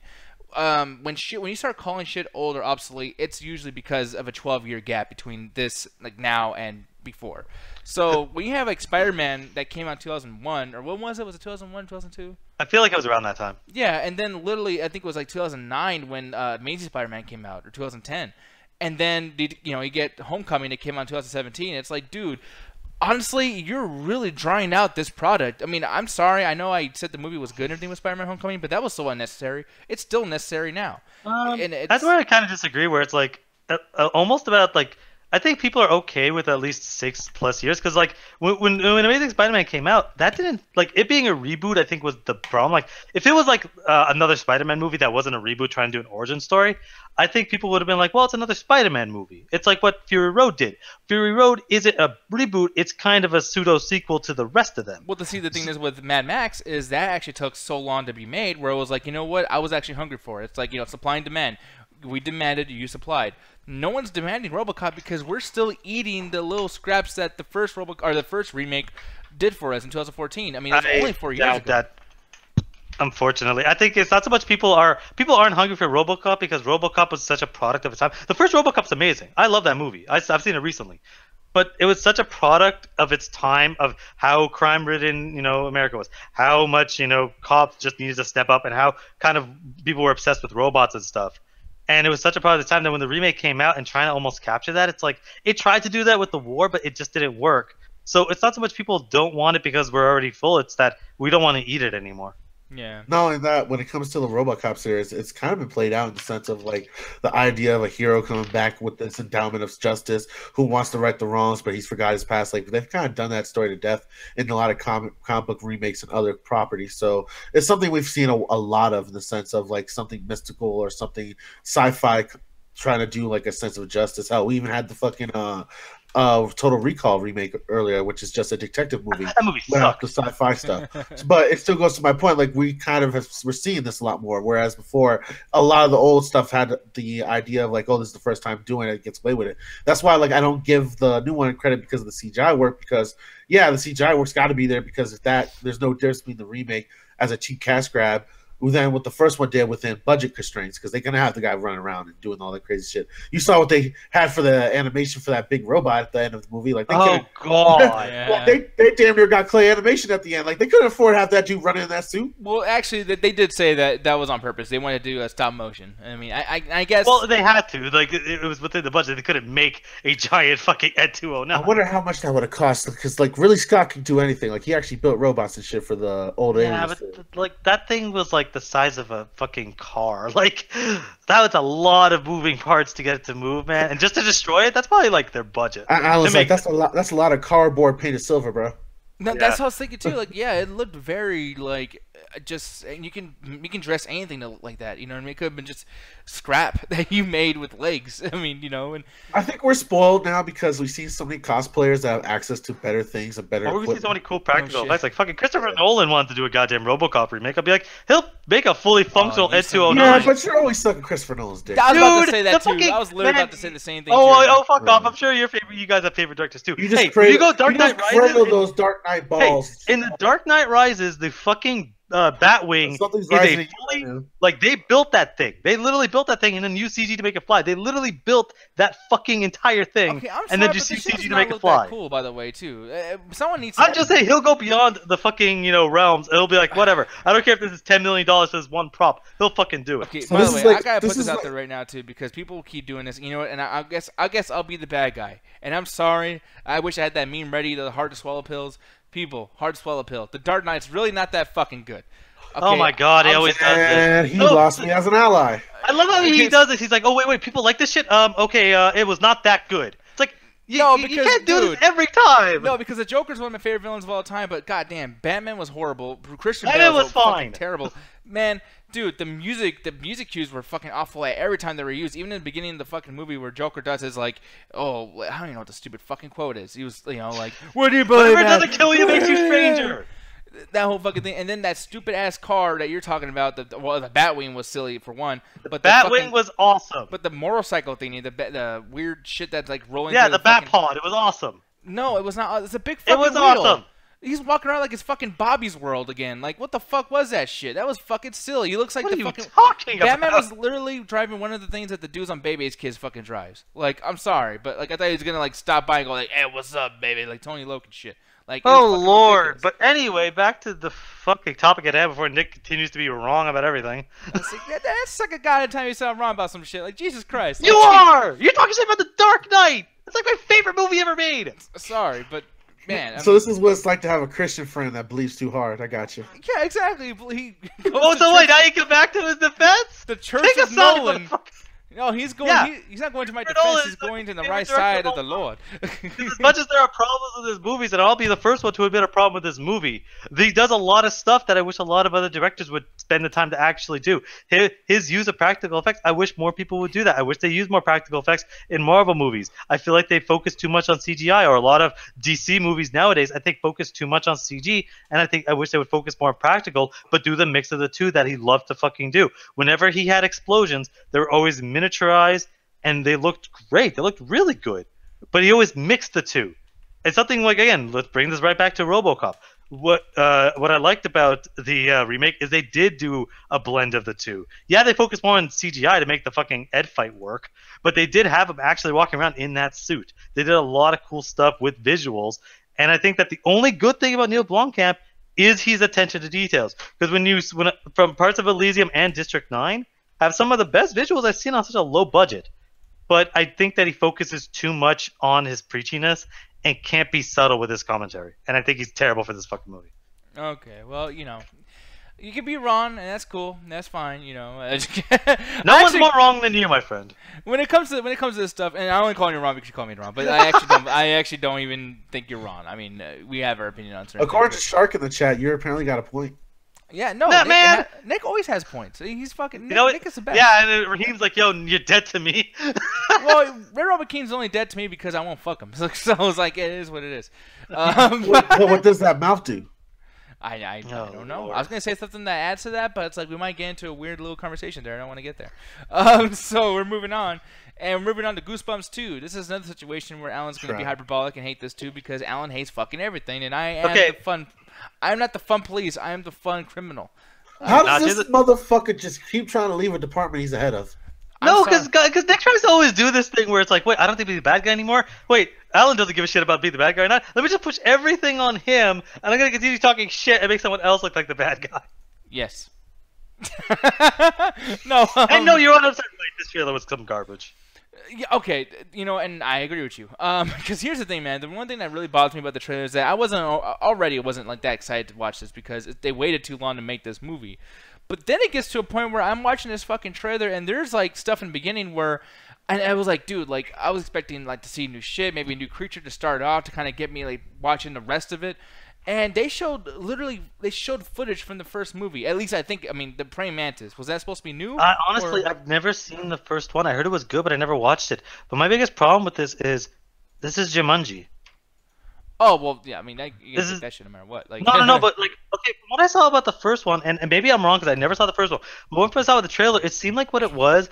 When you start calling shit old or obsolete, it's usually because of a 12-year gap between this, like, now and before. So when you have like Spider-Man that came out in 2001, or when was it? Was it 2001, 2002? I feel like it was around that time. Yeah, and then literally I think it was like 2009 when Amazing Spider-Man came out, or 2010, and then you get Homecoming that came out in 2017. It's like, dude, honestly, you're really drying out this product. I mean, I'm sorry. I know I said the movie was good and everything with Spider-Man Homecoming, but that was so unnecessary. It's still necessary now. That's where I kind of disagree, where it's like almost about like, I think people are okay with at least 6+ years, because like when Amazing Spider-Man came out, that didn't, like, it being a reboot, I think was the problem. Like, if it was like another Spider-Man movie that wasn't a reboot trying to do an origin story, I think people would have been like, well, it's another Spider-Man movie. It's like what Fury Road did. Fury Road isn't a reboot, it's kind of a pseudo sequel to the rest of them. Well, the thing is with Mad Max is that actually took so long to be made, where it was like, you know what, I was actually hungry for it. It's like, supply and demand. We demanded, you supplied. No one's demanding RoboCop because we're still eating the little scraps that the first the first remake did for us in 2014. I mean, it's only 4 years ago. That, unfortunately, I think it's not so much people aren't hungry for RoboCop because RoboCop was such a product of its time. The first RoboCop's amazing. I love that movie. I've seen it recently, but it was such a product of its time, of how crime-ridden America was, how much cops just needed to step up, and how kind of people were obsessed with robots and stuff. And it was such a part of the time that when the remake came out and trying to almost capture that, it's like it tried to do that with the war, but it just didn't work. So it's not so much people don't want it because we're already full, it's that we don't want to eat it anymore. Yeah. Not only that, when it comes to the RoboCop series, it's kind of been played out in the sense of like the idea of a hero coming back with this endowment of justice who wants to right the wrongs, but he's forgot his past. Like, they've kind of done that story to death in a lot of comic book remakes and other properties. So it's something we've seen a lot of, in the sense of like something mystical or something sci-fi trying to do like a sense of justice. Hell, we even had the fucking Total Recall remake earlier, which is just a detective movie. That movie sucked. The sci-fi stuff. But it still goes to my point, like, we kind of we're seeing this a lot more, whereas before a lot of the old stuff had the idea of like, oh, this is the first time doing it, it gets away with it. That's why, like, I don't give the new one credit because of the CGI work, because yeah, the CGI work's got to be there, because if that, there's no difference between the remake as a cheap cash grab than what the first one did within budget constraints, because they're gonna have the guy running around and doing all that crazy shit. You saw what they had for the animation for that big robot at the end of the movie. Like, they yeah. they damn near got clay animation at the end. Like, they couldn't afford to have that dude running in that suit. Well, actually, they did say that was on purpose. They wanted to do a stop motion. I mean, I guess. Well, they had to. Like, it was within the budget. They couldn't make a giant fucking Ed 209. I wonder how much that would have cost, because like, really, Scott could do anything. Like, he actually built robots and shit for the old aliens. Yeah, but like, that thing was like the size of a fucking car. Like, that was a lot of moving parts to get it to move, man. And just to destroy it, that's probably like their budget. I was like, that's a lot of cardboard painted silver, bro. No, yeah. That's what I was thinking too. Like, yeah, it looked very like just you can dress anything like that. You know what I mean? It could have been just scrap that you made with legs. I mean, and I think we're spoiled now because we see so many cosplayers that have access to better things and better. Or we see so many cool practical effects. Like fucking Christopher Nolan wanted to do a goddamn RoboCop remake. I'd be like, he'll make a fully functional Ed 209. Yeah, but you're always sucking Christopher Nolan's dick. I was about to say that too. I was literally about to say the same thing. Oh, fuck off! I'm sure you guys have favorite directors too. You just you go Dark Knight Rises. Those Dark Knight balls. Hey, in the Dark Knight Rises, the fucking Batwing Something's is rising a in fully you. like they built that thing. They literally built that thing and then used CG to make it fly. They literally built that fucking entire thing Okay, I'm and sorry, then but just the used shit CG does to not make it look fly. that cool, by the way, too. Someone needs to... I'm just saying he'll go beyond the fucking realms. It'll be like whatever. I don't care if this is $10 million for this one prop. He'll fucking do it. Okay, So by this the is way, like- I gotta this put this is out like- there right now too because people keep doing this. You know what? And I guess I'll be the bad guy. And I'm sorry. I wish I had that meme ready. The hard to swallow pills. People, hard to swallow pill. The Dark Knight's really not that fucking good. Okay, Oh my god, he always does this. And he No, lost me as an ally. I love how he does this. He's like, oh wait, people like this shit. Okay, it was not that good. It's like you because, can't do dude, this every time. No, because the Joker's one of my favorite villains of all time. But goddamn, Batman was horrible. Christian Batman Bale was fucking fine. terrible. Man, dude, the music cues were fucking awful every time they were used. Even in the beginning of the fucking movie where Joker does his like, oh, I don't even know what the stupid fucking quote is. He was, like, what do you believe? Whatever doesn't kill you makes you stranger. That whole fucking thing, and then that stupid ass car that you're talking about. The Batwing was silly for one, but the Batwing was awesome. But the motorcycle thingy, the weird shit that's like rolling. Yeah, through the fucking... Batpod, it was awesome. No, it was not. It's a big fucking It was wheel. awesome. He's walking around like it's fucking Bobby's World again. Like, what the fuck was that shit? That was fucking silly. He looks like What the are you fucking talking Batman about? was literally driving one of the things that the dudes on Baby's Kids fucking drives. Like, I'm sorry, but like I thought he was gonna like stop by and go like, "Hey, what's up, baby?" Like Tony Loke and shit. Like, it was Oh fucking lord! ridiculous. But anyway, back to the fucking topic at hand before Nick continues to be wrong about everything. That's like a guy anytime you sound wrong about some shit. Like, Jesus Christ. You are! You're talking shit about the Dark Knight. It's like my favorite movie ever made. Sorry, but man. So this is what it's like to have a Christian friend that believes too hard. I got you. Yeah, exactly. He Oh, so wait, now you come back to his defense? The Church Take of a side, Nolan. motherfucker. No, he's going. Yeah. He's not going to my Christopher defense. Nolan He's is like going to the my right favorite side director of the of all Lord. As much as there are problems with this movie, and I'll be the first one to admit a problem with this movie, he does a lot of stuff that I wish a lot of other directors would spend the time to actually do. His use of practical effects, I wish more people would do that. I wish they use more practical effects in Marvel movies. I feel like they focus too much on CGI, or a lot of DC movies nowadays, I think, focus too much on CG, and I wish they would focus more on practical, but do the mix of the two that he loved to fucking do. Whenever he had explosions, they were always miniaturized, and they looked great. They looked really good. But he always mixed the two. It's something like, again, let's bring this right back to Robocop. What I liked about the remake is they did do a blend of the two. Yeah, they focused more on CGI to make the fucking Ed fight work, but they did have him actually walking around in that suit. They did a lot of cool stuff with visuals, and I think that the only good thing about Neil Blompkamp is his attention to details. Because when from parts of Elysium and District 9 have some of the best visuals I've seen on such a low budget. But I think that he focuses too much on his preachiness and can't be subtle with his commentary. And I think he's terrible for this fucking movie. Okay, well, you can be wrong, and that's cool. That's fine, No Actually, one's more wrong than you, my friend. When it comes to this stuff, and I only call you wrong because you call me wrong, but I actually don't even think you're wrong. I mean, we have our opinion on certain According to things. Shark in the chat, you apparently got a point. Yeah, no, Nah, Nick, man. Nick always has points. He's fucking. Nick is the best. Yeah, and Raheem's like, yo, you're dead to me. Well, Red Robert King's only dead to me because I won't fuck him. So I was like, it is what it is. What does that mouth do? I Oh, don't know. Lord. I was gonna say something that adds to that, but it's like we might get into a weird little conversation there. I don't want to get there. So we're moving on, and we're moving on to Goosebumps 2. This is another situation where Alan's gonna be Right. hyperbolic and hate this too because Alan hates fucking everything, and I am Okay. the fun. I'm not the fun police. I am the fun criminal. How Nah, does this motherfucker just keep trying to leave a department he's ahead of? No, I'm sorry. because Nick tries to always do this thing where it's like, wait, I don't think he's the bad guy anymore. Wait, Alan doesn't give a shit about being the bad guy or not. Let me just push everything on him, and I'm gonna continue talking shit and make someone else look like the bad guy. Yes. No. And no, you're 100% right. This trailer was some garbage. Yeah, okay, and I agree with you. Because here's the thing, man. The one thing that really bothers me about the trailer is that I wasn't like that excited to watch this because they waited too long to make this movie. But then it gets to a point where I'm watching this fucking trailer and there's like stuff in the beginning where, and I was like, dude, like I was expecting like to see new shit, maybe a new creature to start off to kind of get me like watching the rest of it. And they showed footage from the first movie. At least I mean, the praying mantis. Was that supposed to be new? Honestly, or... I've never seen the first one. I heard it was good, but I never watched it. But my biggest problem with this is Jumanji. Oh well, yeah. I mean, you This can is- that shit no matter what. Like, No, but like, okay, from what I saw about the first one, and maybe I'm wrong because I never saw the first one, but when I saw the trailer, it seemed like what it was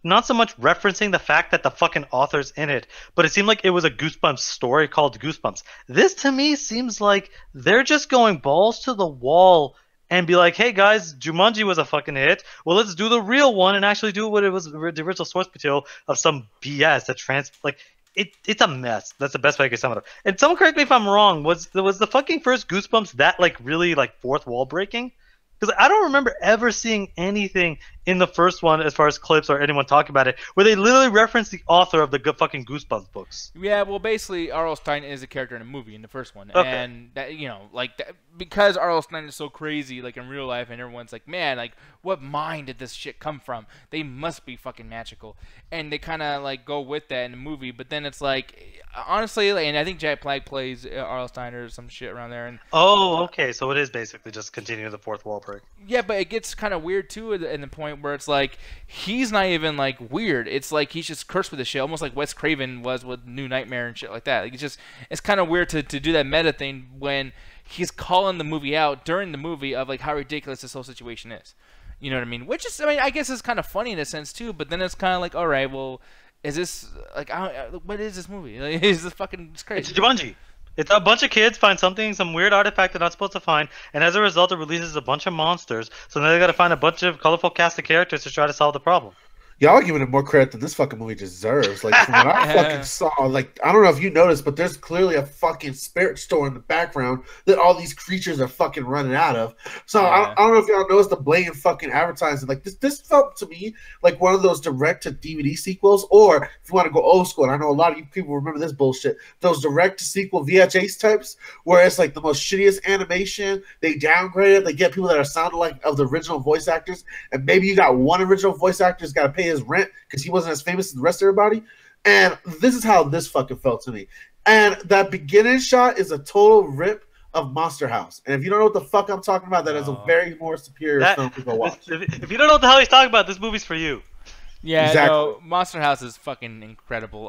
not so much referencing the fact that the fucking author's in it, but it seemed like it was a Goosebumps story called Goosebumps. This to me seems like they're just going balls to the wall and be like, hey guys, Jumanji was a fucking hit. Well, let's do the real one and actually do what it was, the original source material of some BS that it's a mess. That's the best way I can sum it up. And someone correct me if I'm wrong. Was the fucking first Goosebumps that like really like fourth wall breaking? Because I don't remember ever seeing anything in the first one as far as clips or anyone talking about it where they literally reference the author of the fucking Goosebumps books. Yeah, well, basically, R.L. Stein is a character in a movie in the first one, Okay. and that, you know, like because R.L. Stein is so crazy, like in real life, and everyone's like, man, like what mind did this shit come from? They must be fucking magical, and they kind of like go with that in the movie. But then it's like, honestly, like, and I think Jack Black plays R.L. Stein or some shit around there, and Oh, okay. So it is basically just continuing the fourth wall break. yeah, but it gets kind of weird too in the point where it's like he's not even like weird. It's like he's just cursed with the shit, almost like Wes Craven was with New Nightmare and shit like that. Like it's kind of weird to do that meta thing when he's calling the movie out during the movie of like how ridiculous this whole situation is. You know what I mean? Which is, I mean, I guess it's kind of funny in a sense too. But then it's kind of like, all right, well, is this like, what is this movie? Like, is this fucking it's crazy? It's Jumanji. It's a bunch of kids find something, some weird artifact they're not supposed to find, and as a result, it releases a bunch of monsters. So now they got to find a bunch of colorful cast of characters to try to solve the problem. Y'all are giving it more credit than this fucking movie deserves. Like, from what I fucking saw, like, I don't know if you noticed, but there's clearly a fucking spirit store in the background that all these creatures are fucking running out of. So I don't know if y'all noticed the blatant fucking advertising. Like, this felt to me like one of those direct-to-DVD sequels, or if you want to go old school, and I know a lot of you people remember this bullshit, those direct-to-sequel VHS types, where it's like the most shittiest animation, they downgrade it, they get people that are sounded like of the original voice actors, and maybe you got one original voice actor who's got to pay his rent because he wasn't as famous as the rest of everybody. And this is how this fucking felt to me. And that beginning shot is a total rip of Monster House. And if you don't know what the fuck I'm talking about, that is a very more superior film to go watch. If you don't know what the hell he's talking about, this movie's for you. Yeah, Exactly. no, Monster House is fucking incredible.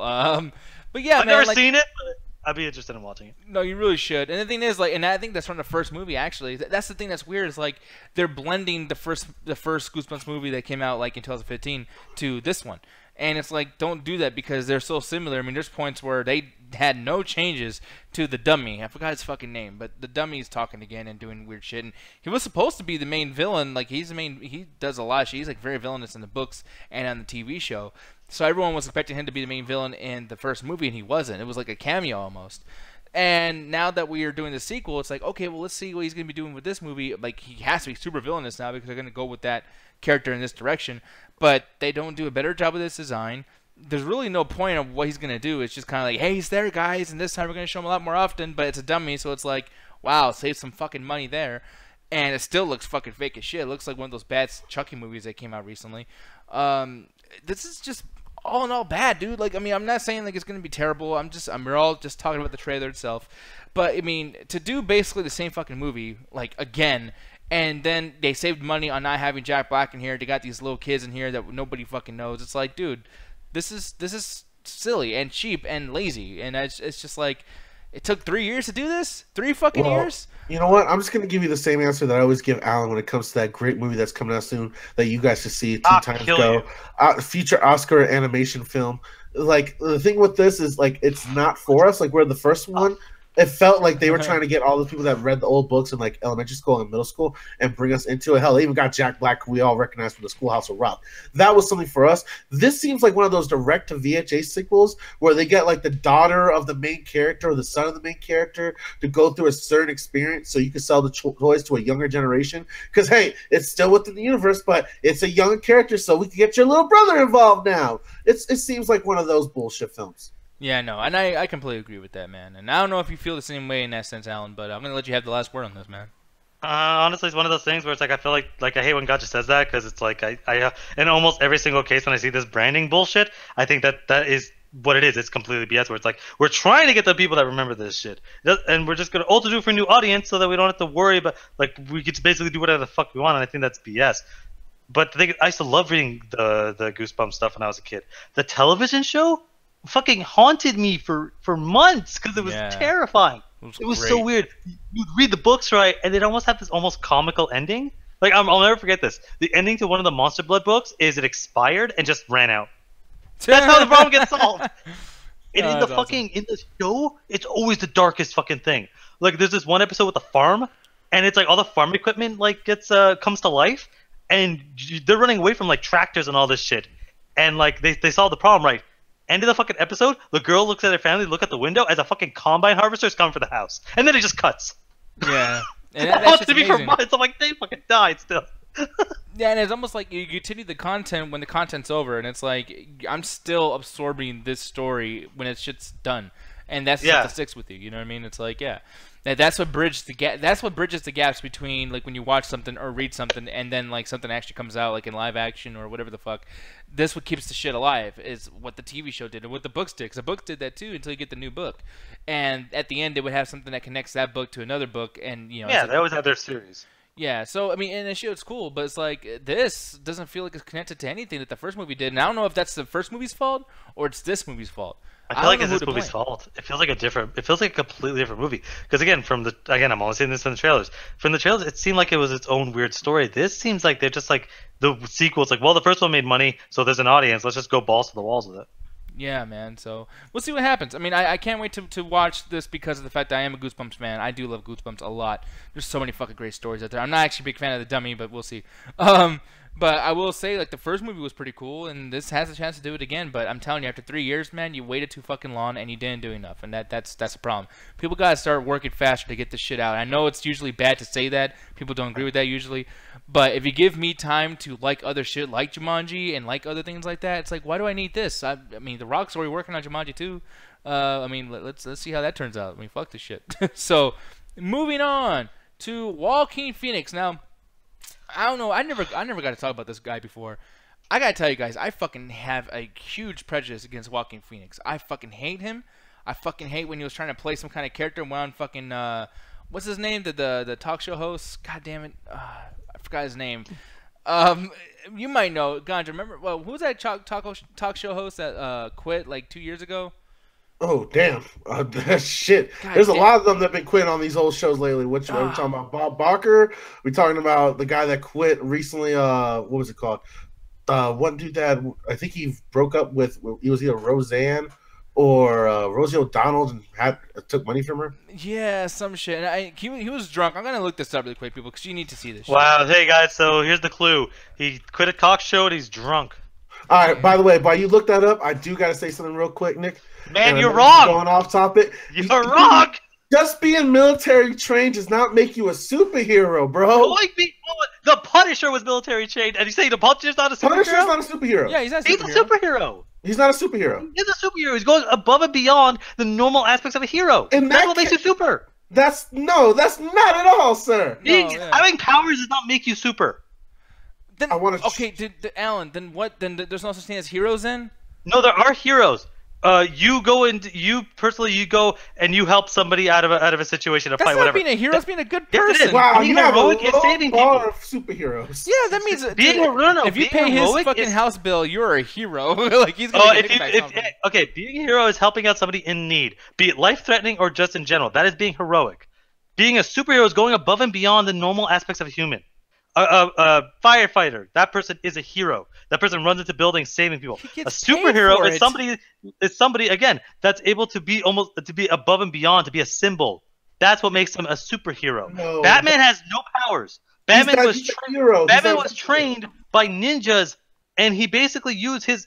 But yeah, I've man, never like, seen it, but I'd be interested in watching it. no, you really should. And the thing is, like, and I think that's from the first movie. Actually, that's the thing that's weird. Is like they're blending the first Goosebumps movie that came out like in 2015 to this one, and it's like don't do that because they're so similar. I mean, there's points where they had no changes to the dummy. I forgot his fucking name, but the dummy's talking again and doing weird shit. And he was supposed to be the main villain. Like he's the main. He does a lot of shit. He's like very villainous in the books and on the TV show. So everyone was expecting him to be the main villain in the first movie, and he wasn't. It was like a cameo almost. And now that we are doing the sequel, it's like, okay, well, let's see what he's going to be doing with this movie. Like, he has to be super villainous now because they're going to go with that character in this direction. But they don't do a better job of this design. There's really no point of what he's going to do. It's just kind of like, hey, he's there, guys, and this time we're going to show him a lot more often. But it's a dummy, so it's like, wow, save some fucking money there. And it still looks fucking fake as shit. It looks like one of those bad Chucky movies that came out recently. This is just all in all bad, dude. Like, I mean, I'm not saying like it's gonna be terrible. We're all just talking about the trailer itself. But I mean, to do basically the same fucking movie like again, and then they saved money on not having Jack Black in here. They got these little kids in here that nobody fucking knows. It's like, dude, this is silly and cheap and lazy, and it's just like. It took 3 years to do this? 3 fucking years? You know what? I'm just going to give you the same answer that I always give Alan when it comes to that great movie that's coming out soon that you guys should see Teen Titans Go. Future Oscar animation film. Like, the thing with this is, like, it's not for us. Like, where the first one, it felt like they were trying to get all the people that read the old books in, like, elementary school and middle school and bring us into it. Hell, they even got Jack Black, who we all recognize from the Schoolhouse of Rock. That was something for us. This seems like one of those direct-to-VHS sequels where they get, like, the daughter of the main character or the son of the main character to go through a certain experience so you can sell the toys to a younger generation. Because, hey, it's still within the universe, but it's a young character, so we can get your little brother involved now. It seems like one of those bullshit films. Yeah, no, and I completely agree with that, man. And I don't know if you feel the same way in that sense, Alan, but I'm going to let you have the last word on this, man. Honestly, it's one of those things where it's like I feel like I hate when Gotcha says that because it's like I in almost every single case when I see this branding bullshit, I think that is what it is. It's completely BS where it's like we're trying to get the people that remember this shit, and we're just going to also do it for a new audience so that we don't have to worry about like we could basically do whatever the fuck we want, and I think that's BS. But the thing, I used to love reading the Goosebumps stuff when I was a kid. The television show fucking haunted me for months because it was terrifying. It was so weird. You'd read the books, right, and they'd almost have this almost comical ending. Like, I'll never forget this. The ending to one of the Monster Blood books is it expired and just ran out. That's how the problem gets solved. And in the fucking, in the show, it's always the darkest fucking thing. Like, there's this one episode with a farm, and it's like all the farm equipment like gets comes to life, and they're running away from like tractors and all this shit, and like they solve the problem, right? End of the fucking episode, the girl looks at her family, look at the window as a fucking combine harvester is coming for the house, and then it just cuts. Yeah, and that that's to me for months. I'm like, they fucking died still. Yeah, and it's almost like you continue the content when the content's over, and it's like I'm still absorbing this story when it's shit's done, and that's stuff that sticks with you. You know what I mean? It's like that's what bridges the gap. That's what bridges the gaps between like when you watch something or read something, and then like something actually comes out like in live action or whatever the fuck. This what keeps the shit alive is what the TV show did and what the books did. Because the books did that too until you get the new book, and at the end they would have something that connects that book to another book, and you know. Yeah, they always have their series. Yeah, so I mean, and the show it's cool, but it's like this doesn't feel like it's connected to anything that the first movie did, and I don't know if that's the first movie's fault or it's this movie's fault. I feel like it's this movie's fault. It feels like a completely different movie. Because again, I'm only seeing this in the trailers. From the trailers, it seemed like it was its own weird story. This seems like they're just like the sequel. It's like, well, the first one made money, so there's an audience. Let's just go balls to the walls with it. Yeah, man. So we'll see what happens. I mean, I can't wait to watch this because of the fact that I am a Goosebumps fan. I do love Goosebumps a lot. There's so many fucking great stories out there. I'm not actually a big fan of the dummy, but we'll see. But I will say, like, the first movie was pretty cool, and this has a chance to do it again. But I'm telling you, after 3 years, man, you waited too fucking long, and you didn't do enough, and that's a problem. People gotta start working faster to get this shit out. I know it's usually bad to say that. People don't agree with that usually. But if you give me time to like other shit, like Jumanji and like other things like that, it's like, why do I need this? I mean, The Rock's already working on Jumanji too. I mean, let's see how that turns out. I mean, fuck this shit. So, moving on to Joaquin Phoenix. Now, I don't know. I never got to talk about this guy before. I gotta tell you guys, I fucking have a huge prejudice against Joaquin Phoenix. I fucking hate him. I fucking hate when he was trying to play some kind of character around fucking what's his name? The talk show host. God damn it, I forgot his name. You might know. Ganja, remember? Well, who was that talk show host that quit like 2 years ago? Oh damn! Shit. There's a lot of them that've been quitting on these old shows lately. Which are we talking about? Bob Barker? We talking about the guy that quit recently? What was it called? One dude that I think he broke up with. He was either Roseanne or Rosie O'Donnell and took money from her. Yeah, some shit. And he was drunk. I'm gonna look this up really quick, people, because you need to see this. Wow. Shit. Hey guys, so here's the clue. He quit a talk show and he's drunk. All right. By the way, while you look that up, I do gotta say something real quick, Nick. Man, you're wrong. Going off topic. You're wrong. Just being military trained does not make you a superhero, bro. The Punisher was military trained, and you say the Punisher's not a superhero? Punisher's not a superhero. Yeah, he's not a superhero. He's a superhero. He's not a superhero. He's a superhero. He's going above and beyond the normal aspects of a hero. And that's what makes you super. That's not at all, sir. Having powers does not make you super. Then, Alan, then what? Then there's no such thing as heroes then? No, there are heroes. You go and you go and you help somebody out of a situation to fight whatever. That's not being a hero. That's being a good person. Yes, it is. Wow, being you have heroic a is saving bar people. of superheroes. Yeah, that means if you pay his fucking house bill, you're a hero. Like he's gonna get back something. Okay, being a hero is helping out somebody in need, be it life-threatening or just in general. That is being heroic. Being a superhero is going above and beyond the normal aspects of a human. A firefighter, that person is a hero. That person runs into buildings saving people. A superhero is somebody again that's able to be above and beyond, to be a symbol. That's what makes him a superhero. No. Batman has no powers. Batman was trained by ninjas, and he basically used his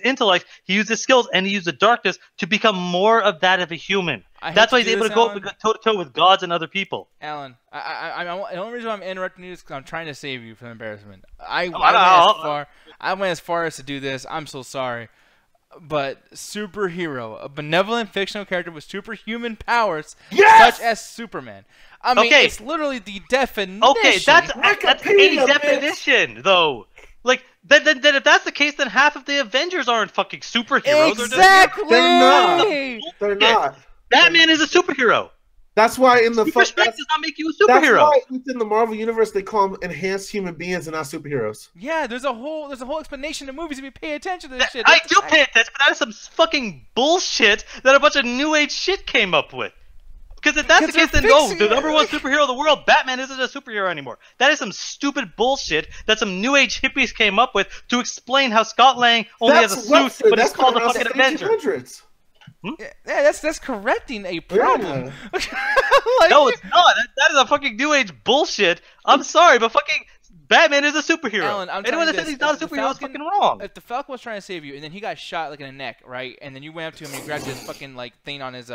intellect. He used his skills, and he used the darkness to become more of that of a human. That's why he's able to go toe to toe with gods and other people. Alan, the only reason I'm interrupting you is because I'm trying to save you from embarrassment. I went as far as to do this. I'm so sorry. But superhero, a benevolent fictional character with superhuman powers, such as Superman. I mean, it's literally the definition. Okay, that's a definition, though. Like, then if that's the case, then half of the Avengers aren't fucking superheroes. Exactly. They're not. Batman is a superhero. That's why in the respect does not make you a superhero. That's why within the Marvel universe they call them enhanced human beings and not superheroes. Yeah, there's a whole explanation in movies if you pay attention to this shit. I do pay attention, but that is some fucking bullshit that a bunch of new age shit came up with. Because if that's the case, then no, the number one superhero of the world, Batman, isn't a superhero anymore. That is some stupid bullshit that some new age hippies came up with to explain how Scott Lang only has a suit, but it's called the fucking Avenger. Yeah, that's correcting a problem. Yeah. Like, No, it's not. That is a fucking new age bullshit. I'm sorry, but fucking Batman is a superhero. Alan, Anyone that says he's not a superhero is fucking wrong. If the Falcon was trying to save you, and then he got shot like in the neck, right? And then you went up to him and you grabbed his fucking like thing on his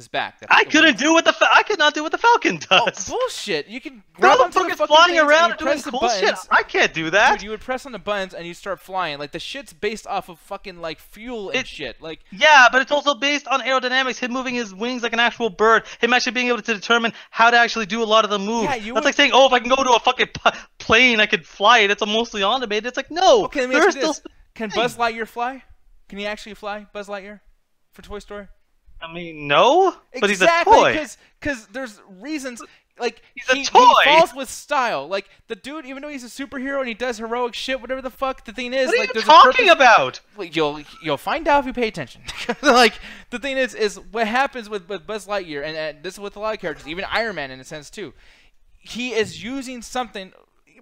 back. I couldn't do what I could not do what the Falcon does. Oh, bullshit! You can grab onto the fucking flying things around and and doing press the cool buttons. shit. I can't do that. Dude, you would press on the buttons and you start flying. Like the shit's based off of fucking like fuel and shit. Like yeah, but it's also based on aerodynamics. Him moving his wings like an actual bird. Him actually being able to determine how to actually do a lot of the moves. Yeah, That's like saying, oh, if I can go to a fucking plane, I could fly it. It's a mostly automated. It's like no. okay, let me ask you this: can Buzz Lightyear fly? Can he actually fly, Buzz Lightyear, for Toy Story? I mean, no, but exactly, he's a toy. Because there's reasons. Like He's a toy. He falls with style. Like the dude, even though he's a superhero and he does heroic shit, whatever the fuck the thing is. What are like, you talking about? Like, you'll find out if you pay attention. Like the thing is what happens with Buzz Lightyear, and this is with a lot of characters, even Iron Man in a sense too. He is using something.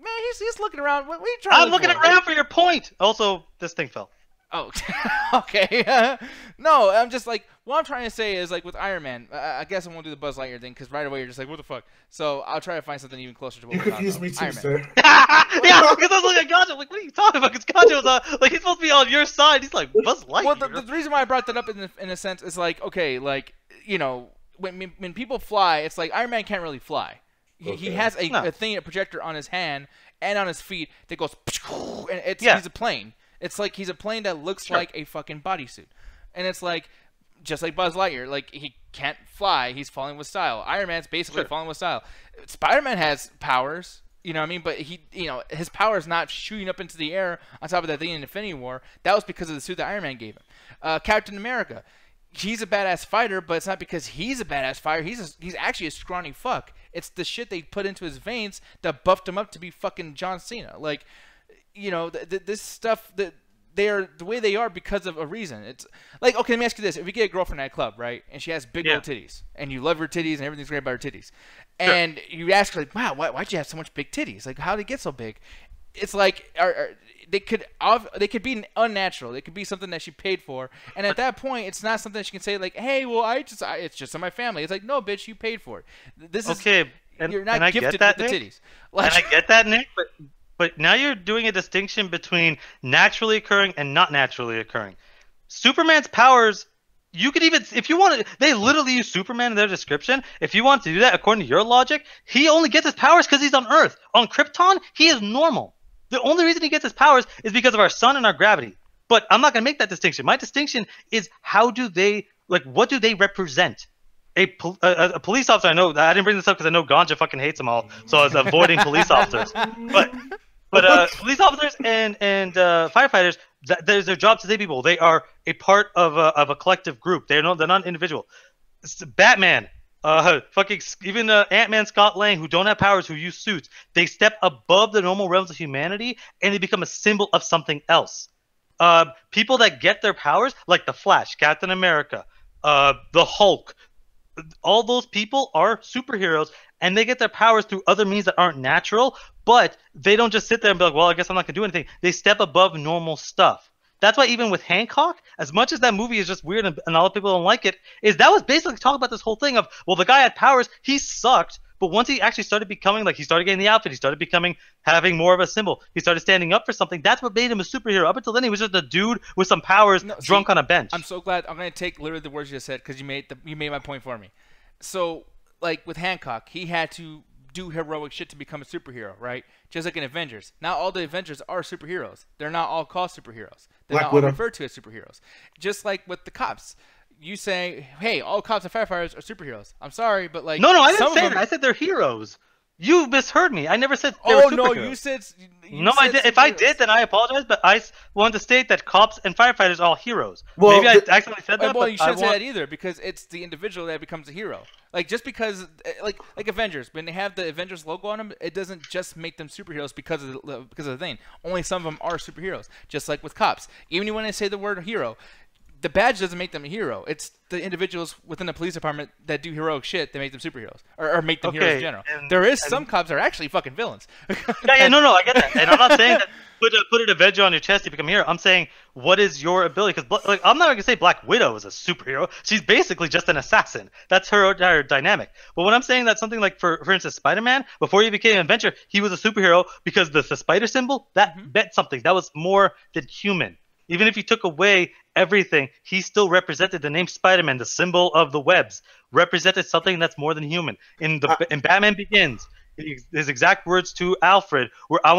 Man, he's looking around. What are you trying? I'm looking around for your point. Also, this thing fell. Oh, okay. No, I'm just like, what I'm trying to say is like with Iron Man, I guess I won't do the Buzz Lightyear thing because right away you're just like, what the fuck? So I'll try to find something even closer to what You we're talking confused about. me too, Iron Man. sir. Yeah, because I was looking at Gotcha. I'm like, what are you talking about? Because Gotcha was like, he's supposed to be on your side. He's like, Buzz Lightyear. Well, the reason why I brought that up in a sense is like, okay, like, you know, when people fly, it's like Iron Man can't really fly. He has a thing, a projector on his hand and on his feet that goes, and he's a plane. It's like he's a plane that looks like a fucking bodysuit. And it's like, just like Buzz Lightyear, like he can't fly, he's falling with style. Iron Man's basically falling with style. Spider-Man has powers, you know what I mean? But his power is not shooting up into the air on top of that thing in Infinity War. That was because of the suit that Iron Man gave him. Captain America, he's a badass fighter, but it's not because he's a badass fighter. He's actually a scrawny fuck. It's the shit they put into his veins that buffed him up to be fucking John Cena. Like, you know, this stuff that they are the way they are because of a reason. It's like, okay, let me ask you this: if you get a girlfriend at a club, right, and she has big old titties, and you love her titties, and everything's great about her titties, and you ask her like, wow, why'd you have so much big titties? Like, how'd they get so big? It's like, they could be unnatural. They could be something that she paid for, and at that point, it's not something that she can say like, hey, well, it's just on my family. It's like, no, bitch, you paid for it. This is okay. You're not gifted with the titties. Like, and I get that, Nick, but now you're doing a distinction between naturally occurring and not naturally occurring. Superman's powers, you could even, if you want to, they literally use Superman in their description. If you want to do that, according to your logic, he only gets his powers because he's on Earth. On Krypton, he is normal. The only reason he gets his powers is because of our sun and our gravity. But I'm not going to make that distinction. My distinction is what do they represent? A police officer, I know, I didn't bring this up because I know Ganja fucking hates them all, so I was avoiding police officers. But police officers and firefighters, there's their job to save people. They are a part of a collective group. They're not individual. It's Batman, even Ant-Man, Scott Lang, who don't have powers, who use suits, they step above the normal realms of humanity and they become a symbol of something else. People that get their powers, like the Flash, Captain America, the Hulk, all those people are superheroes, and they get their powers through other means that aren't natural, but they don't just sit there and be like, well, I guess I'm not going to do anything. They step above normal stuff. That's why even with Hancock, as much as that movie is just weird and a lot of people don't like it, that was basically talking about this whole thing of, well, the guy had powers, he sucked, but once he actually started becoming, like, he started getting the outfit, he started having more of a symbol, he stared standing up for something, that's what made him a superhero. Up until then, he was just a dude with some powers drunk on a bench. I'm so glad. I'm going to take literally the words you just said because you made my point for me. So, like, with Hancock, he had to do heroic shit to become a superhero, right? Just like in Avengers. Not all the Avengers are superheroes. They're not all called superheroes. They're not all referred to as superheroes. Just like with the cops. You say, hey, all cops and firefighters are superheroes. I'm sorry, but like... No, I didn't say that. I said they're heroes. You misheard me. I never said they were superheroes. Oh, no, you said... I did. If I did, then I apologize, but I wanted to state that cops and firefighters are all heroes. Well, maybe I accidentally said that, well, you shouldn't say that either, because it's the individual that becomes a hero. Like, just because... Like Avengers, when they have the Avengers logo on them, it doesn't just make them superheroes because of the thing. Only some of them are superheroes, just like with cops. Even when I say the word hero... The badge doesn't make them a hero. It's the individuals within the police department that do heroic shit that make them superheroes, or make them heroes in general. There is some cops that are actually fucking villains. No, I get that, and I'm not saying that. put an Avenger on your chest, you become a hero. I'm saying, what is your ability? Because like, I'm not gonna say Black Widow is a superhero. She's basically just an assassin. That's her dynamic. But when I'm saying that something like, for instance, Spider-Man, before he became an Avenger, he was a superhero because the spider symbol that meant something. That was more than human. Even if you took away everything, he still represented the name Spider-Man, the symbol of the webs, represented something that's more than human. In Batman Begins, his exact words to Alfred were, I don't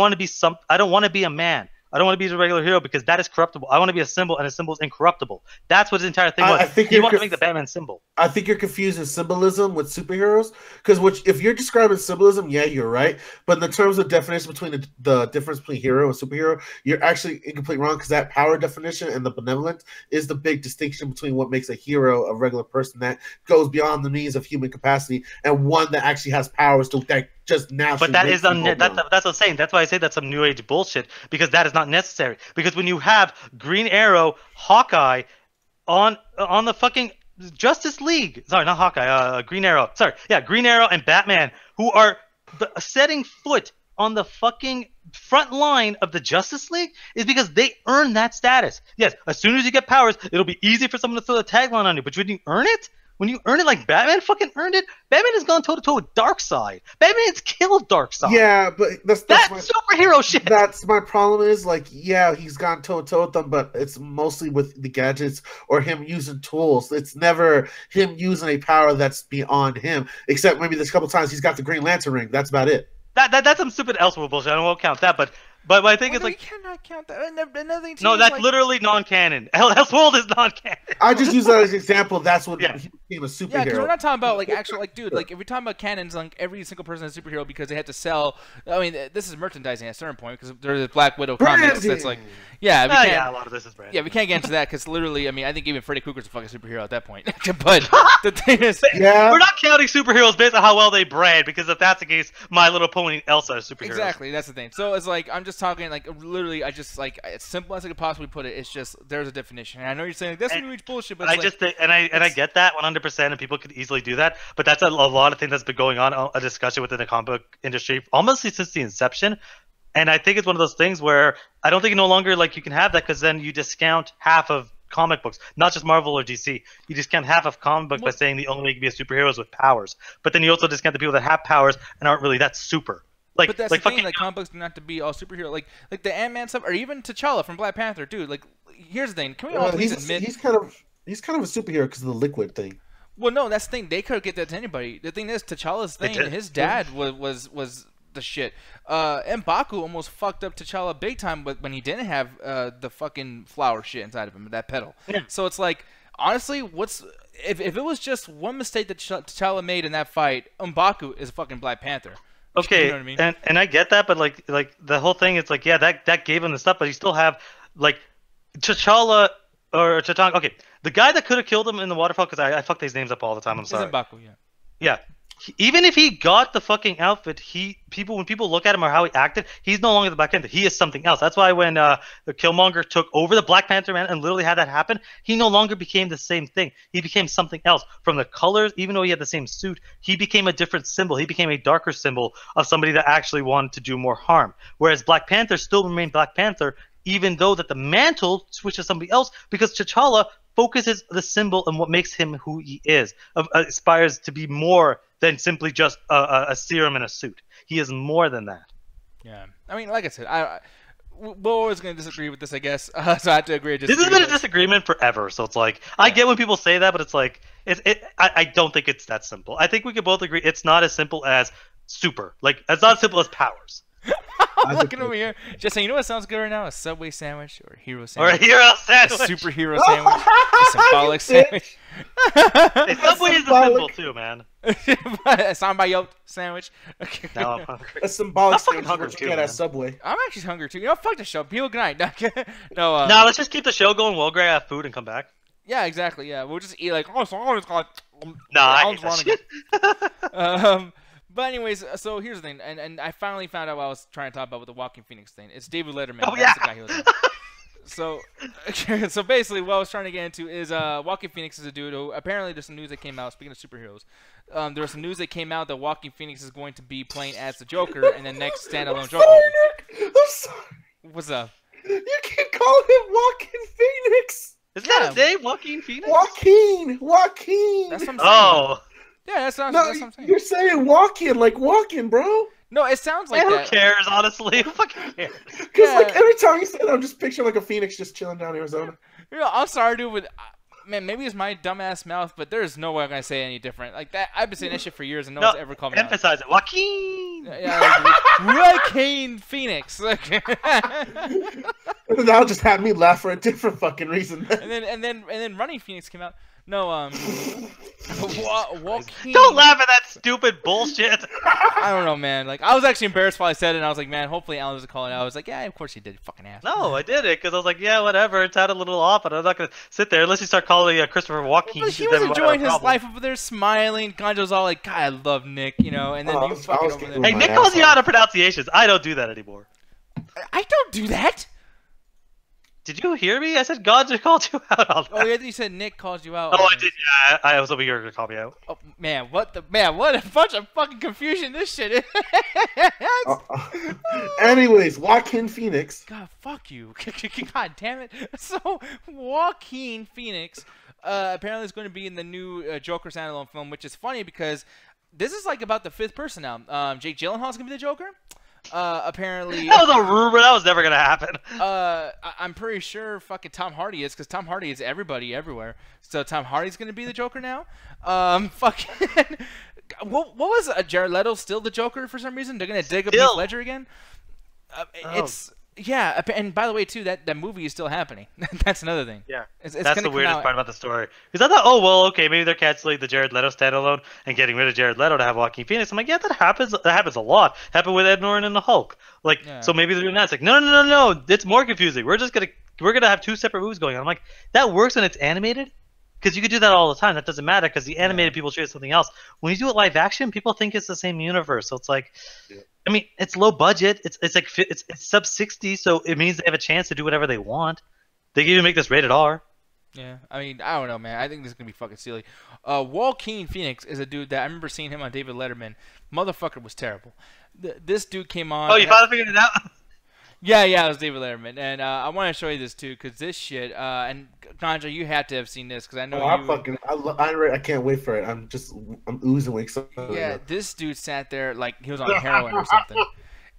want to be a man. I don't want to be a regular hero because that is corruptible. I want to be a symbol, and a symbol is incorruptible. That's what his entire thing was. He wanted to make the Batman symbol. I think you're confusing symbolism with superheroes. Because if you're describing symbolism, yeah, you're right. But in the terms of definition between the difference between hero and superhero, you're actually incompletely wrong. Because that power definition and the benevolence is the big distinction between what makes a hero a regular person that goes beyond the means of human capacity, and one that actually has powers that just naturally. But that is that's what I'm saying. That's why I say that's some new age bullshit, because that is not necessary. Because when you have Green Arrow, Hawkeye on the fucking Justice League, sorry, not Hawkeye, Green Arrow, Green Arrow and Batman, who are setting foot on the fucking front line of the Justice League, is because they earn that status. Yes, as soon as you get powers, it'll be easy for someone to throw the tagline on you. But when you earn it, like Batman fucking earned it, Batman has gone toe-to-toe with Darkseid. Batman's killed Darkseid. Yeah, but that's superhero shit. That's my problem is, like, yeah, he's gone toe-to-toe with them, but it's mostly with the gadgets or him using tools. It's never him using a power that's beyond him, except maybe there's a couple times he's got the Green Lantern ring. That's about it. That's some stupid Elseworld bullshit. I won't count that, but my thing is, like, you cannot count that. No, that's literally non-canon. Elseworld is non-canon. I just use that as an example. That's what he became a superhero. Yeah, because we're not talking about like actual, like, dude, like if we're talking about canons, like every single person is a superhero because they had to sell. I mean, this is merchandising at a certain point because there's Black Widow comics. That's like, a lot of this is brand. Yeah, we can't get into that because literally, I mean, I think even Freddy Krueger's a fucking superhero at that point. But the thing is, we're not counting superheroes based on how well they brand, because if that's the case, My Little Pony Elsa is superhero. Exactly, that's the thing. So it's like, I'm just talking like literally, I just like, as simple as I could possibly put it, it's just there's a definition. And I know you're saying like, that's new age bullshit, but I get that 100%, and people could easily do that. But that's a lot of things that's been going on, a discussion within the comic book industry almost since the inception. And I think it's one of those things where I don't think no longer like you can have that, because then you discount half of comic books, not just Marvel or DC. You discount half of comic books by saying the only way you can be a superhero is with powers. But then you also discount the people that have powers and aren't really that super. But that's the thing, like comic books do not have to be all superhero. Like the Ant-Man stuff, or even T'Challa from Black Panther, dude. Like, here's the thing: can we all please admit he's kind of a superhero because of the liquid thing. Well, no, that's the thing. They could get that to anybody. The thing is, T'Challa's thing, his dad was the shit. M'Baku almost fucked up T'Challa big time when he didn't have the fucking flower shit inside of him, that petal. Yeah. So it's like, honestly, if it was just one mistake that T'Challa made in that fight, M'Baku is a fucking Black Panther. Okay, you know what I mean? and I get that, but like the whole thing, it's like, yeah, that gave him the stuff, but you still have like T'Challa or T'Challa. Okay, the guy that could have killed him in the waterfall, because I fuck these names up all the time. I'm sorry. It's M'Baku, yeah. Yeah. Even if he got the fucking outfit, when people look at him or how he acted, he's no longer the Black Panther. He is something else. That's why when the Killmonger took over the Black Panther man and literally had that happen, he no longer became the same thing. He became something else. From the colors, even though he had the same suit, he became a different symbol. He became a darker symbol of somebody that actually wanted to do more harm. Whereas Black Panther still remained Black Panther, even though that the mantle switched to somebody else, because T'Challa focuses the symbol on what makes him who he is, aspires to be more than simply just a serum and a suit. He is more than that. Yeah. I mean, like I said, we're always going to disagree with this, I guess. So I have to agree. This has been a disagreement forever. So it's like, I get when people say that, but it's like, I don't think it's that simple. I think we can both agree it's not as simple as super. Like, it's not as simple as powers. I'm looking over here. Just saying, you know what sounds good right now? A Subway sandwich or a hero sandwich. Or a hero sandwich. A superhero sandwich. A symbolic sandwich. Hey, Subway is a symbol too, man. A symbiote sandwich. Okay. Now I'm hungry. A symbolic sandwich what you get at Subway. I'm actually hungry too. You know, fuck the show. People, good night. No, let's just keep the show going. We'll grab food and come back. Yeah, exactly. Yeah, we'll just eat like, oh, so it's called. Nah, I hate that shit. But anyways, so here's the thing, and I finally found out what I was trying to talk about with the Walking Phoenix thing. It's David Letterman. Oh, yeah. That's the guy he was on. So basically what I was trying to get into is Walking Phoenix is a dude who, apparently there's some news that came out, speaking of superheroes, there was some news that came out that Walking Phoenix is going to be playing as the Joker in the next standalone Joker movie. I'm sorry. What's up? You can call him Joaquin Phoenix. Is that his name, Joaquin Phoenix? Joaquin. That's what I'm saying. Oh. Yeah, that's what I'm saying. You're saying walking, like walking, bro. No, it sounds like Who that. cares, honestly? Who fucking cares? Because like every time you say that, I'm just picturing like a phoenix just chilling down in Arizona. You know, I'm sorry, dude, but man, maybe it's my dumbass mouth, but there's no way I'm gonna say any different. Like that, I've been saying that shit for years, and no one's ever called me out. Emphasize it, Joaquin. Yeah, Joaquin Phoenix. And that'll just have me laugh for a different fucking reason. and then Running Phoenix came out. No, Joaquin. Don't laugh at that stupid bullshit. I don't know, man. Like, I was actually embarrassed while I said it, and I was like, man, hopefully Alan doesn't call it out. I was like, yeah, of course he did, fucking ass. No, I did it because I was like, yeah, whatever. It sounded a little off, but I'm not gonna sit there unless you start calling Christopher Joaquin. But he was enjoying his life over there, smiling. Ganjo's all like, God, I love Nick, you know, and then you fucking over there. Hey, Nick calls you out on pronunciations. I don't do that anymore. I don't do that. Did you hear me? I said Gonja called you out on that. Oh, yeah, you said Nick called you out. Oh, I did. Yeah, I was hoping you were gonna call me out. Oh, man, what a bunch of fucking confusion this shit is. Anyways, Joaquin Phoenix. God, fuck you. God damn it. So, Joaquin Phoenix apparently is going to be in the new Joker standalone film, which is funny because this is like about the fifth person now. Jake Gyllenhaal's going to be the Joker. Apparently that was a rumor. That was never gonna happen. I'm pretty sure fucking Tom Hardy is, because Tom Hardy is everybody everywhere. So Tom Hardy's gonna be the Joker now. Fucking what was Jared Leto still the Joker for some reason? They're gonna dig up Heath Ledger again. It's yeah, and by the way too, that movie is still happening. That's another thing. Yeah, it's that's the weirdest part about the story. Because I thought, oh well, okay, maybe they're canceling the Jared Leto standalone and getting rid of Jared Leto to have Joaquin Phoenix. I'm like, yeah, that happens. That happens a lot. Happened with Ed Norton and the Hulk. Like, so maybe they're doing that. It's like, no. It's more confusing. We're gonna have two separate movies going on. I'm like, that works when it's animated. Because you could do that all the time. That doesn't matter because the animated people treat it something else. When you do it live action, people think it's the same universe. So it's like, I mean, it's low budget. It's like it's sub 60, so it means they have a chance to do whatever they want. They can even make this rated R. Yeah, I mean, I don't know, man. I think this is gonna be fucking silly. Joaquin Phoenix is a dude that I remember seeing him on David Letterman. Motherfucker was terrible. This dude came on. Oh, you finally figured it out? Yeah, it was David Letterman, and I want to show you this too, because this shit. And Ganja, you had to have seen this, because I know I can't wait for it. I'm oozing with excitement. Yeah, this dude sat there like he was on heroin or something.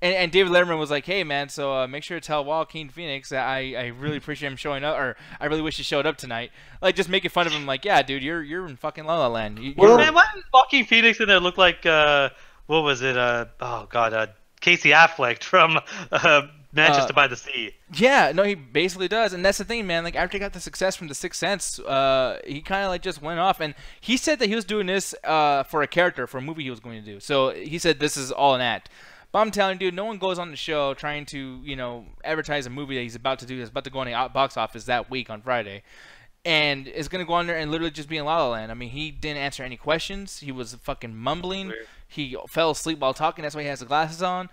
And David Letterman was like, "Hey man, so make sure to tell Joaquin Phoenix that I really appreciate him showing up, or I really wish he showed up tonight." Like just making fun of him, like, "Yeah, dude, you're in fucking La La Land." Man, why did Joaquin Phoenix in there look like what was it? Casey Affleck from Manchester by the Sea. Yeah, no, he basically does, and that's the thing, man. Like after he got the success from The Sixth Sense, he kind of like just went off, and he said that he was doing this for a character, for a movie he was going to do. So he said this is all an act. But I'm telling you, dude, no one goes on the show trying to, advertise a movie that he's about to do, that's about to go on the box office that week on Friday, and is going to go on there and literally just be in La La Land. I mean, he didn't answer any questions. He was fucking mumbling. Weird. He fell asleep while talking. That's why he has the glasses on.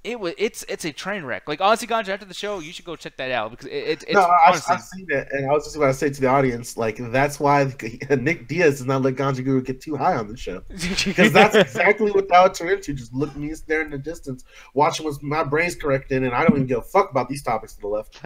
It's a train wreck. Like honestly, Ganja, after the show, you should go check that out because it's honestly. I've seen it, and I was just about to say to the audience, like that's why Nick Diaz does not let Ganja Guru get too high on the show, because that's exactly what that would turn into. Just look me staring in the distance, watching what my brain's correcting, and I don't even give a fuck about these topics to the left.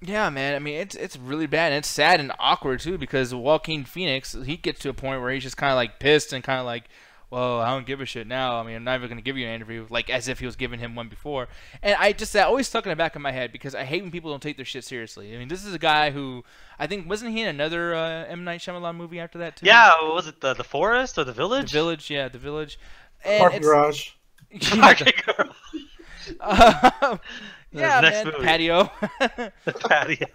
Yeah, man. I mean, it's really bad, and it's sad and awkward too, because Joaquin Phoenix, he gets to a point where he's just kind of like pissed and kind of like, well, I don't give a shit now. I mean, I'm not even going to give you an interview, like as if he was giving him one before. And that always stuck in the back of my head, because I hate when people don't take their shit seriously. I mean, this is a guy who, I think, wasn't he in another M. Night Shyamalan movie after that, too? Yeah, was it The Forest or The Village? The Village, yeah, The Village. And Parking Garage. Parking Garage. Yeah, man, movie. Patio. The Patio.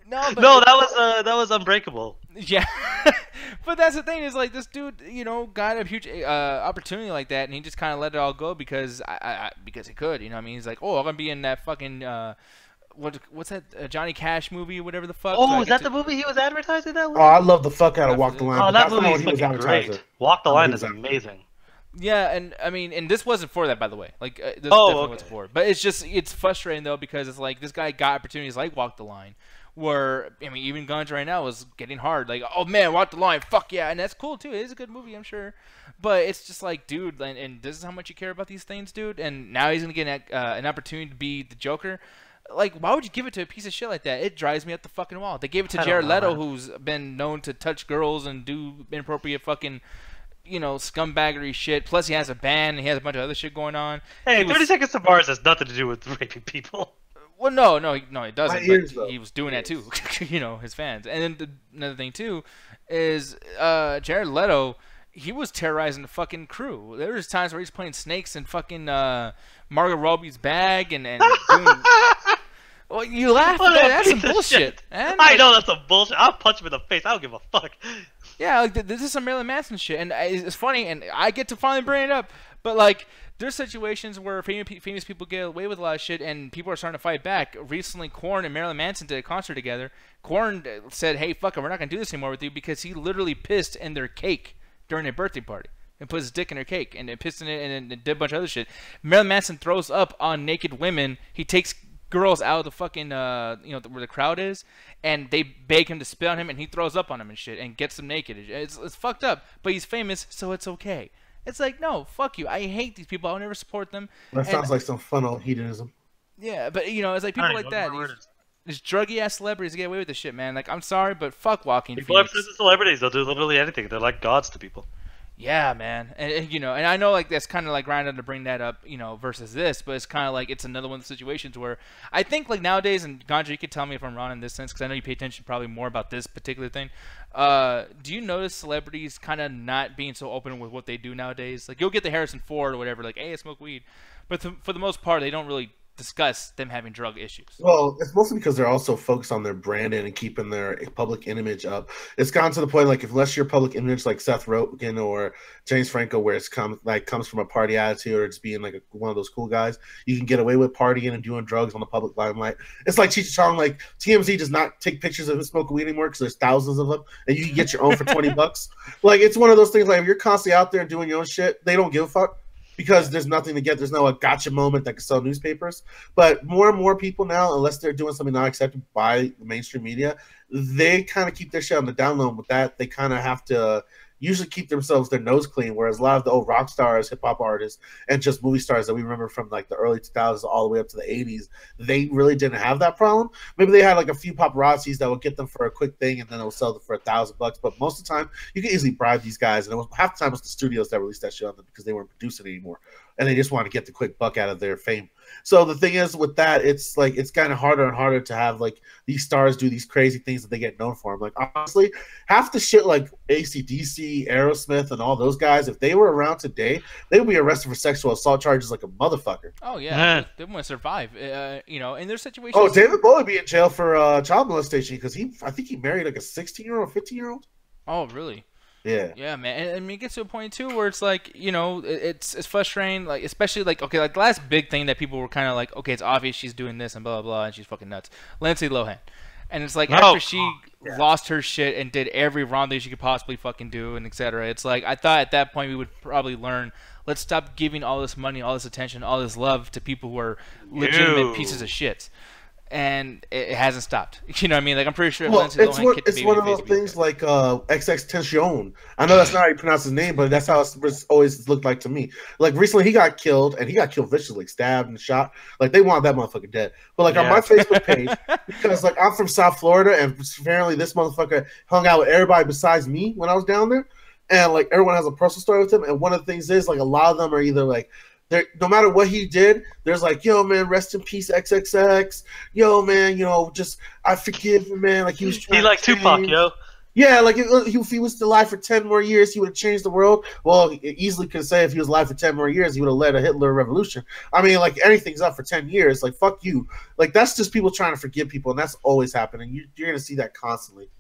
No, that was Unbreakable. Yeah, but that's the thing is like this dude, got a huge opportunity like that, and he just kind of let it all go because because he could, I mean, he's like, oh, I'm gonna be in that fucking what's that Johnny Cash movie or whatever the fuck. Oh, is that the movie he was advertising that movie? Oh, I love the fuck out of Walk the Line. Oh, that movie is he was fucking great. Walk the Line is amazing. Yeah, and I mean, and this wasn't for that, by the way. Like, this definitely wasn't for it. But it's frustrating though, because it's like this guy got opportunities like Walk the Line, where I mean, even Guns right now is getting hard. Like, oh man, Walk the Line, fuck yeah, and that's cool too. It is a good movie, I'm sure. But it's just like, dude, and this is how much you care about these things, dude. And now he's gonna get an opportunity to be the Joker. Like, why would you give it to a piece of shit like that? It drives me up the fucking wall. They gave it to I don't Jared know, Leto, man. who's been known to touch girls and do inappropriate fucking, scumbaggery shit. Plus, he has a band and he has a bunch of other shit going on. Hey, 30 Seconds to Mars has nothing to do with raping people. Well, no, it doesn't. My ears, But though. he was doing that too. His fans. And then another thing too is Jared Leto. He was terrorizing the fucking crew. There was times where he's playing snakes in fucking Margot Robbie's bag and doing. Well, you laugh at that. That's some bullshit. Man. I know that's some bullshit. I'll punch him in the face. I don't give a fuck. Yeah, like this is some Marilyn Manson shit, and it's funny, and I get to finally bring it up. But like, there's situations where famous people get away with a lot of shit, and people are starting to fight back. Recently, Korn and Marilyn Manson did a concert together. Korn said, "Hey, fuck it, we're not gonna do this anymore with you," because he literally pissed in their cake during their birthday party and put his dick in their cake and pissed in it and did a bunch of other shit. Marilyn Manson throws up on naked women. He takes girls out of the fucking where the crowd is, and they beg him to spit on him, and he throws up on them and shit and gets them naked. It's fucked up, but he's famous, so it's okay. It's like, no, fuck you. I hate these people. I'll never support them. That sounds like some fun old hedonism. Yeah, but it's like people like that. These druggy ass celebrities get away with this shit, man. Like, I'm sorry, but fuck Walking People are Phoenix. obsessed with celebrities. They'll do literally anything. They're like gods to people. Yeah, man, and I know like that's kind of like random to bring that up, versus this, but it's kind of like it's another one of the situations where I think like nowadays, and Ganja, you could tell me if I'm wrong in this sense because I know you pay attention probably more about this particular thing. Do you notice celebrities kind of not being so open with what they do nowadays? Like you'll get the Harrison Ford or whatever, like, hey, I smoke weed, but for the most part, they don't really discuss them having drug issues. Well, it's mostly because they're also focused on their branding and keeping their public image up. It's gotten to the point like unless your public image like Seth Rogen or James Franco, where it's comes from a party attitude or just being like one of those cool guys, you can get away with partying and doing drugs on the public limelight. It's like Cheech Chong, like TMZ does not take pictures of him smoking weed anymore because there's thousands of them, and you can get your own for $20. Like it's one of those things like if you're constantly out there doing your own shit, they don't give a fuck. Because there's nothing to get. There's no gotcha moment that can sell newspapers. But more and more people now, unless they're doing something not accepted by the mainstream media, they kind of keep their shit on the down low. With that, they kind of have to usually keep their nose clean. Whereas a lot of the old rock stars, hip hop artists, and just movie stars that we remember from like the early 2000s all the way up to the 80s, they really didn't have that problem. Maybe they had like a few paparazzis that would get them for a quick thing, and then they'll sell them for $1,000. But most of the time, you can easily bribe these guys, and half the time it was the studios that released that shit on them because they weren't producing anymore, and they just want to get the quick buck out of their fame. So the thing is with that, it's like it's kind of harder and harder to have like these stars do these crazy things that they get known for. I'm like, honestly, half the shit like AC/DC, Aerosmith, and all those guys, if they were around today, they would be arrested for sexual assault charges like a motherfucker. Oh yeah, they want to survive. In their situations. Oh, David Bowie would be in jail for child molestation because I think he married like a 16-year-old, 15-year-old. Oh really? Yeah. Yeah, man. And I mean, it gets to a point too where it's like, it's frustrating. Like, especially like, okay, like the last big thing that people were kind of like, okay, it's obvious she's doing this and blah blah blah, and she's fucking nuts. Lindsay Lohan, and it's like after she lost her shit and did every wrong thing she could possibly fucking do and etc. It's like I thought at that point we would probably learn. Let's stop giving all this money, all this attention, all this love to people who are legitimate pieces of shit. And it hasn't stopped. You know what I mean? Like, I'm pretty sure it's one of those things like XXXTentacion. I know that's not how you pronounce his name, but that's how it's always looked like to me. Like, recently he got killed, and he got killed viciously, like, stabbed and shot. Like, they want that motherfucker dead. But, like, on my Facebook page, because, like, I'm from South Florida, and apparently this motherfucker hung out with everybody besides me when I was down there. And, like, everyone has a personal story with him. And one of the things is, like, a lot of them are either, like, no matter what he did, there's like, yo, man, rest in peace, XXX. Yo, man, just I forgive him, man. Like he was trying. He like Tupac, yo. Yeah, like if he was alive for 10 more years, he would have changed the world. Well, he easily could say if he was alive for 10 more years, he would have led a Hitler revolution. I mean, like anything's up for 10 years. Like fuck you. Like that's just people trying to forgive people, and that's always happening. You're gonna see that constantly.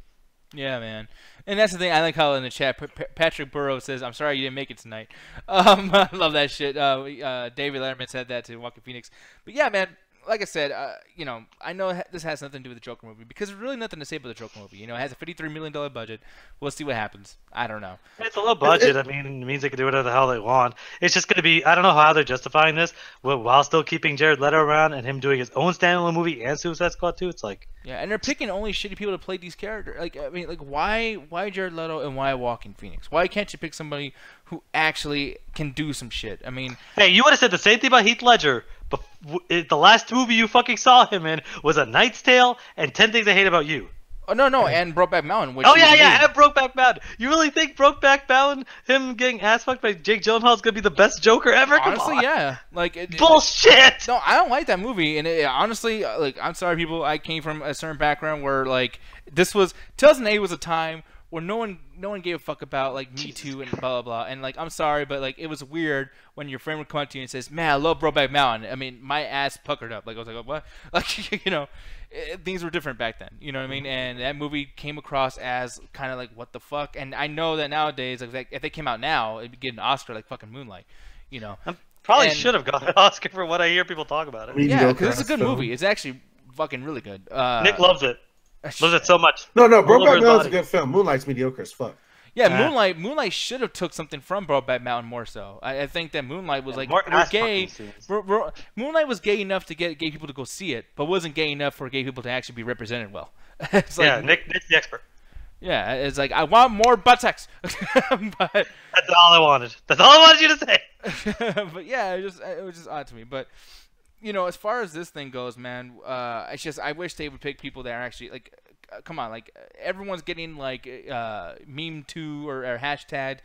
Yeah, man. And that's the thing. I like how in the chat, Patrick Burrow says, "I'm sorry you didn't make it tonight." I love that shit. David Letterman said that to Walking Phoenix. But yeah, man. Like I said, I know this has nothing to do with the Joker movie because there's really nothing to say about the Joker movie. It has a $53 million budget. We'll see what happens. I don't know. It's a low budget. I mean, it means they can do whatever the hell they want. It's just going to be, I don't know how they're justifying this while still keeping Jared Leto around and him doing his own standalone movie and Suicide Squad 2. It's like... Yeah, and they're picking only shitty people to play these characters. Like, I mean, like, why Jared Leto and why Walking Phoenix? Why can't you pick somebody who actually can do some shit? I mean... Hey, you would have said the same thing about Heath Ledger The last movie you fucking saw him in was A Knight's Tale and 10 Things I Hate About You. Oh no, and Brokeback Mountain. Which and Brokeback Mountain. You really think Brokeback Mountain, him getting ass fucked by Jake Gyllenhaal, is gonna be the best Joker ever? Honestly, yeah. Like bullshit. No, I don't like that movie, and honestly, like, I'm sorry, people. I came from a certain background where, like, this was 2008 was a time where no one gave a fuck about, like, Me Too and blah blah blah. And, like, I'm sorry, but, like, it was weird when your friend would come up to you and says, "Man, I love Brokeback Mountain." I mean, my ass puckered up. Like, I was like, "What?" Like, you know. Things were different back then, you know what I mean? And that movie came across as kind of like, what the fuck? And I know that nowadays, like, if they came out now, it'd get an Oscar like fucking Moonlight, you know? Probably should have got an Oscar for what I hear people talk about it. Yeah, because it's a good movie. It's actually fucking really good. Nick loves it. Loves it so much. No, Brokeback Mountain's a good film. Moonlight's mediocre as fuck. Yeah, Moonlight should have took something from Brokeback Mountain more so. I think that Moonlight was like more gay. Moonlight was gay enough to get gay people to go see it, but wasn't gay enough for gay people to actually be represented well. It's like, yeah, Nick's the expert. Yeah, it's like, I want more butt sex. But that's all I wanted. That's all I wanted you to say. But yeah, it was just odd to me. But you know, as far as this thing goes, man, I wish they would pick people that are actually like. Come on, like, everyone's getting like meme to or hashtag.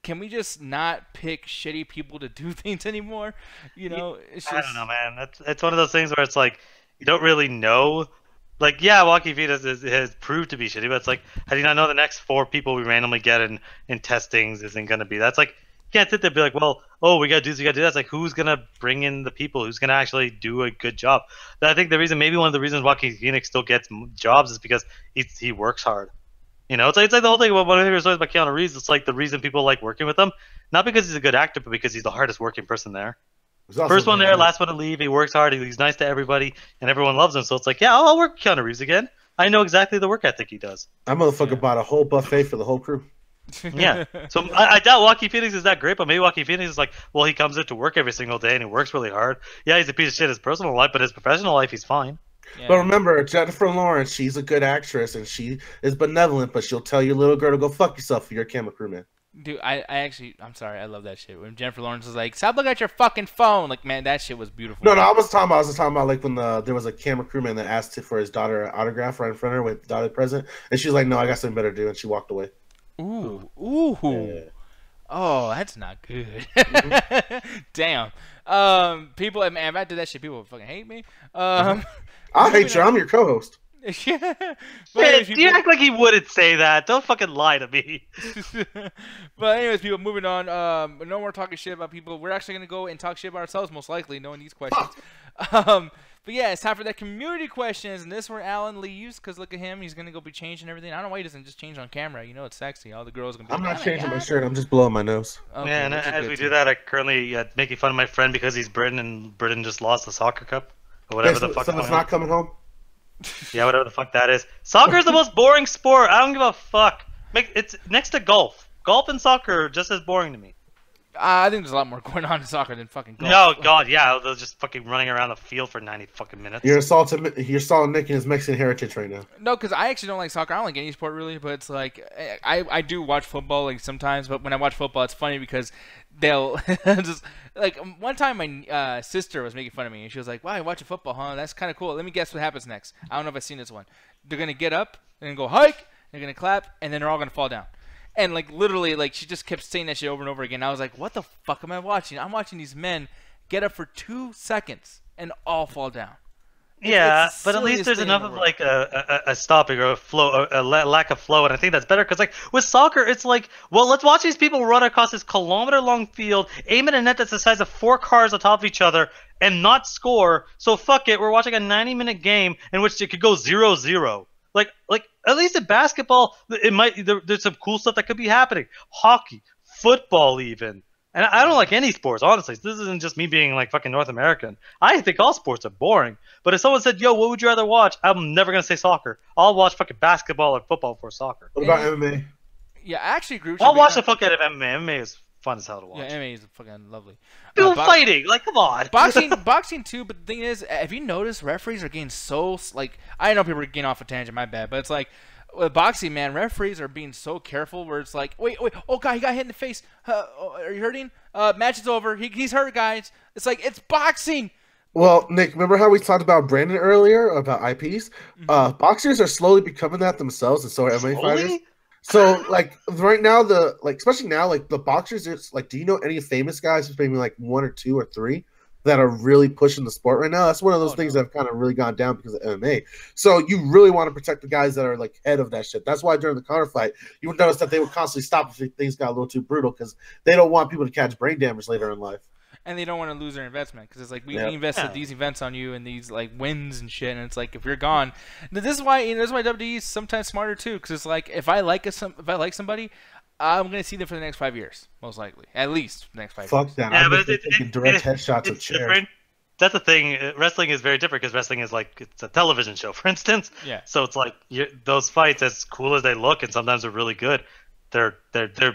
Can we just not pick shitty people to do things anymore? You know, it's just... I don't know, man. It's one of those things where it's like you don't really know. Like, yeah, Joaquin Phoenix has proved to be shitty, but it's like, how do you not know the next 4 people we randomly get in testings isn't going to be? That's like, you can't sit there and be like, well, we got to do this, we got to do that. It's like, who's going to bring in the people? Who's going to actually do a good job? I think maybe one of the reasons Joaquin Phoenix still gets jobs is because he works hard. You know, it's like the whole thing about one of the stories about Keanu Reeves. It's like the reason people like working with him, not because he's a good actor, but because he's the hardest working person there. First one there, last one to leave. He works hard. He's nice to everybody, and everyone loves him. So it's like, yeah, I'll work with Keanu Reeves again. I know exactly the work ethic he does. That motherfucker bought a whole buffet for the whole crew. Yeah. So I doubt Joaquin Phoenix is that great, but maybe Joaquin Phoenix is like, well, he comes in to work every single day and he works really hard. Yeah, he's a piece of shit in his personal life, but his professional life, he's fine. Yeah. But remember, Jennifer Lawrence, she's a good actress and she is benevolent, but she'll tell your little girl to go fuck yourself for your camera crew, man. Dude, I'm sorry, I love that shit. When Jennifer Lawrence was like, "Stop looking at your fucking phone," like, man, that shit was beautiful. No, I was talking about like when there was a camera crewman that asked for his daughter an autograph right in front of her with daughter present, and she's like, "No, I got something better to do," and she walked away. Ooh. Yeah. Oh, that's not good. Damn. People, man, if I did that shit, people would fucking hate me. I hate you. I'm your co-host. Yeah. Man, you act like he wouldn't say that. Don't fucking lie to me. But anyways, people, moving on. No more talking shit about people. We're actually gonna go and talk shit about ourselves, most likely, knowing these questions. But yeah, it's time for that community questions, and this is where Alan leaves, because look at him, he's gonna go be changing everything. I don't know why he doesn't just change on camera. You know, it's sexy. All the girls gonna be. I'm not changing my shirt. I'm just blowing my nose. Okay, yeah, and as we do that, I currently making fun of my friend because he's Britain, and Britain just lost the soccer cup or whatever the fuck. So it's not coming home. Yeah, whatever the fuck that is. Soccer is the most boring sport. I don't give a fuck. It's next to golf. Golf and soccer are just as boring to me. I think there's a lot more going on in soccer than fucking golf. No, God, yeah, they're just fucking running around the field for 90 fucking minutes. You're assaulting Nick and his Mexican heritage right now. No, because I actually don't like soccer. I don't like any sport really, but it's like I do watch football like sometimes. But when I watch football, it's funny because they'll just like one time my sister was making fun of me and she was like, "Wow, you're watching football, huh? That's kind of cool. Let me guess what happens next." I don't know if I've seen this one. They're gonna get up, they're gonna go hike, they're gonna clap, and then they're all gonna fall down. And, like, literally, like, she just kept saying that shit over and over again. I was like, what the fuck am I watching? I'm watching these men get up for 2 seconds and all fall down. Yeah, but at least there's enough of, like, a stopping or a flow, a lack of flow, and I think that's better. Because, like, with soccer, it's like, well, let's watch these people run across this kilometer-long field, aim at a net that's the size of 4 cars on top of each other, and not score. So, fuck it, we're watching a 90-minute game in which it could go 0-0. Like at least in basketball, there's some cool stuff that could be happening. Hockey, football, even. And I don't like any sports, honestly. This isn't just me being like fucking North American. I think all sports are boring. But if someone said, "Yo, what would you rather watch?" I'm never gonna say soccer. I'll watch fucking basketball or football before soccer. What about MMA? Yeah, I actually agree with you. I'll watch the fuck out of MMA. MMA is fun as hell to watch. Yeah, MMA is fucking lovely. People fighting, like, come on. Boxing too, but the thing is, have you noticed referees are getting so, like, I know people are getting off a tangent, my bad, but it's like, with boxing, man, referees are being so careful where it's like, wait, oh god, he got hit in the face. Are you hurting? Match is over. He's hurt, guys. It's like, it's boxing. Well, Nick, remember how we talked about Brandon earlier about IPs? Boxers are slowly becoming that themselves, and so are MMA fighters. So, like right now, especially now, like the boxers, it's like, do you know any famous guys, maybe like one or two or three, that are really pushing the sport right now? That's one of those things that have kind of really gone down because of MMA. So you really want to protect the guys that are like head of that shit. That's why during the Conor fight, you would notice that they would constantly stop if things got a little too brutal because they don't want people to catch brain damage later in life. And they don't want to lose their investment because it's like we invested these events on you and these like wins and shit, and it's like if you're gone, this is why WWE is sometimes smarter too, because it's like if I like somebody, I'm gonna see them for the next 5 years, most likely, at least the next 5 years. Fuck that! Yeah, but it's direct headshots of chairs. That's the thing. Wrestling is very different because wrestling is like it's a television show, for instance. Yeah. So it's like those fights, as cool as they look, and sometimes they're really good. They're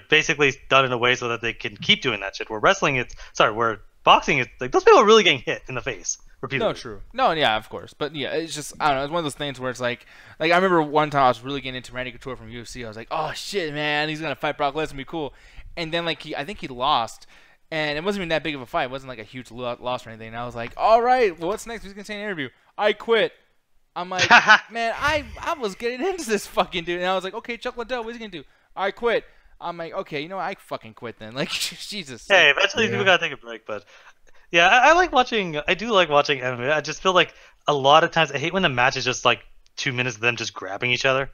basically done in a way so that they can keep doing that shit. Where where boxing is like those people are really getting hit in the face repeatedly. No, true. No, yeah, of course. But yeah, it's just I don't know. It's one of those things where it's like I remember one time I was really getting into Randy Couture from UFC. I was like, oh shit, man, he's gonna fight Brock Lesnar, be cool. And then like I think he lost, and it wasn't even that big of a fight. It wasn't like a huge loss or anything. And I was like, all right, well, what's next? He's gonna say in an interview, I quit. I'm like, man, I was getting into this fucking dude, and I was like, okay, Chuck Liddell, what's he gonna do? I quit. I'm like, okay, you know what? I fucking quit then. Like, Jesus. Hey, eventually people gotta take a break, but yeah, I like watching. I do like watching MMA. I just feel like a lot of times I hate when the match is just like 2 minutes of them just grabbing each other.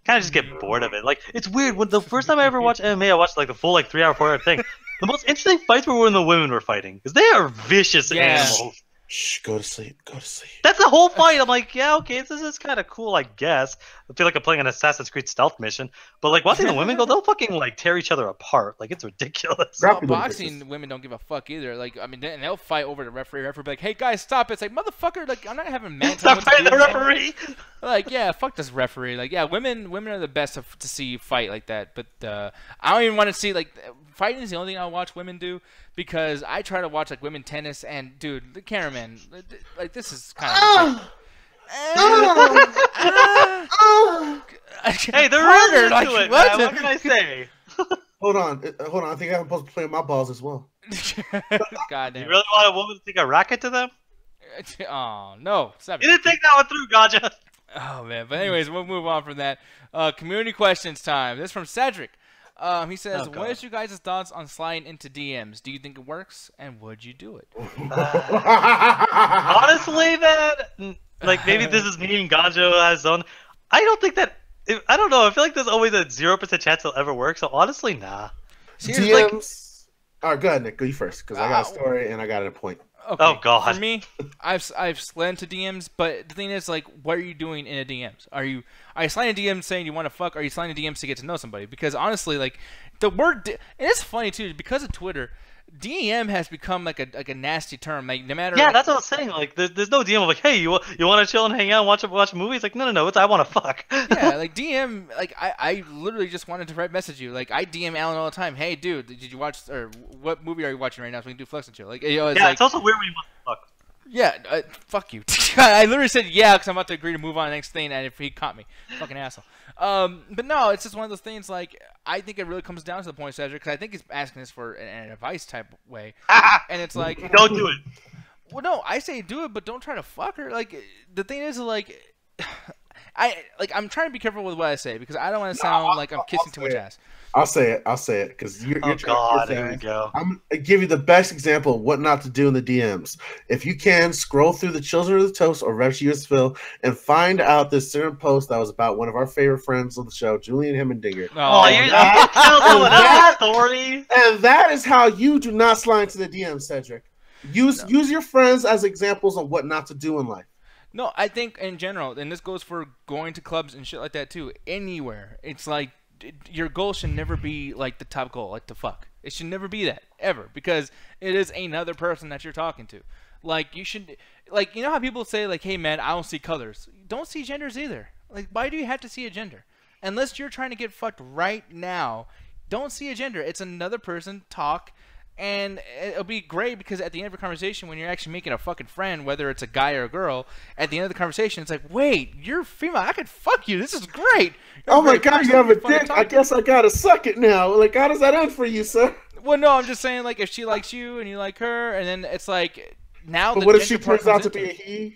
Kind of just get bored of it. Like it's weird. When the first time I ever watched MMA, I watched like the full like 3 hour, 4 hour thing. The most interesting fights were when the women were fighting because they are vicious animals. Shh, go to sleep. Go to sleep. That's the whole fight. I'm like, yeah, okay, this is kind of cool, I guess. I feel like I'm playing an Assassin's Creed stealth mission, but like watching the women go, they'll fucking like tear each other apart. Like it's ridiculous. Well, boxing women don't give a fuck either. Like I mean, and they'll fight over the referee. Referee be like, hey guys, stop it. It's like motherfucker. Like I'm not having man. Stop fighting the referee. Like yeah, fuck this referee. Like yeah, women are the best to see fight like that. But I don't even want to see like fighting is the only thing I'll watch women do. Because I try to watch like women tennis and dude, the cameraman, like this is kind of. Hey, they're harder. Like, it, what? What can I say? Hold on. I think I'm supposed to play with my balls as well. Goddamn. You really want a woman to take a racket to them? Oh no! You didn't take that one through, Gaja. Oh man, but anyways, we'll move on from that. Community questions time. This is from Cedric. He says, what is your guys' thoughts on sliding into DMs? Do you think it works? And would you do it? Honestly, man, like maybe this is me and Ganjo has his own. I don't think that. I don't know. I feel like there's always a 0% chance it'll ever work. So honestly, nah. DMs. All right, go ahead, Nick. Go you first, because I got a story and I got a point. Okay. Oh God. For me, I've slid into DMs, but the thing is, like, what are you doing in a DMs? Are you sliding DMs saying you want to fuck? Or are you sliding DMs to get to know somebody? Because honestly, like, the word, and it's funny too, because of Twitter, DM has become like a nasty term. Like no matter. Yeah, that's what I'm saying. Like there's no DM of like, hey, you want to chill and hang out and watch a movie? It's like no, it's I want to fuck. Yeah, like DM, like I literally just wanted to message you. Like I DM Alan all the time. Hey, dude, did you watch or what movie are you watching right now? So we can do Flex and Chill. Like you know, it's also weird when you want to fuck. Yeah, fuck you. I literally said yeah because I'm about to agree to move on to the next thing, and if he caught me, fucking asshole. But no, it's just one of those things. Like I think it really comes down to the point, Cedric, because I think he's asking this for an advice type way, and it's like don't do it. Well, no, I say do it, but don't try to fuck her. Like the thing is, like I'm trying to be careful with what I say because I don't want to sound like I'm kissing too much ass. I'll say it because you're God, there we go. I'm gonna give you the best example of what not to do in the DMs. If you can, scroll through the Children of the Toast or Rev US Phil and find out this certain post that was about one of our favorite friends on the show, Julian Hemmendinger. Oh, you're that story. And that is how you do not slide into the DMs, Cedric. Use your friends as examples of what not to do in life. No, I think in general, and this goes for going to clubs and shit like that too. Anywhere, it's like your goal should never be like the top goal, like to fuck. It should never be that ever because it is another person that you're talking to. Like you should, like you know how people say like, "Hey man, I don't see colors." Don't see genders either. Like why do you have to see a gender? Unless you're trying to get fucked right now, don't see a gender. It's another person. Talk. And it'll be great because at the end of a conversation, when you're actually making a fucking friend, whether it's a guy or a girl, at the end of the conversation, it's like, wait, you're female. I could fuck you. This is great. Oh my God, you have a dick. I guess I gotta suck it now. Like, how does that end for you, sir? Well, no, I'm just saying, like, if she likes you and you like her, and then it's like, now But the what if she gender part turns out to comes be a into he? it.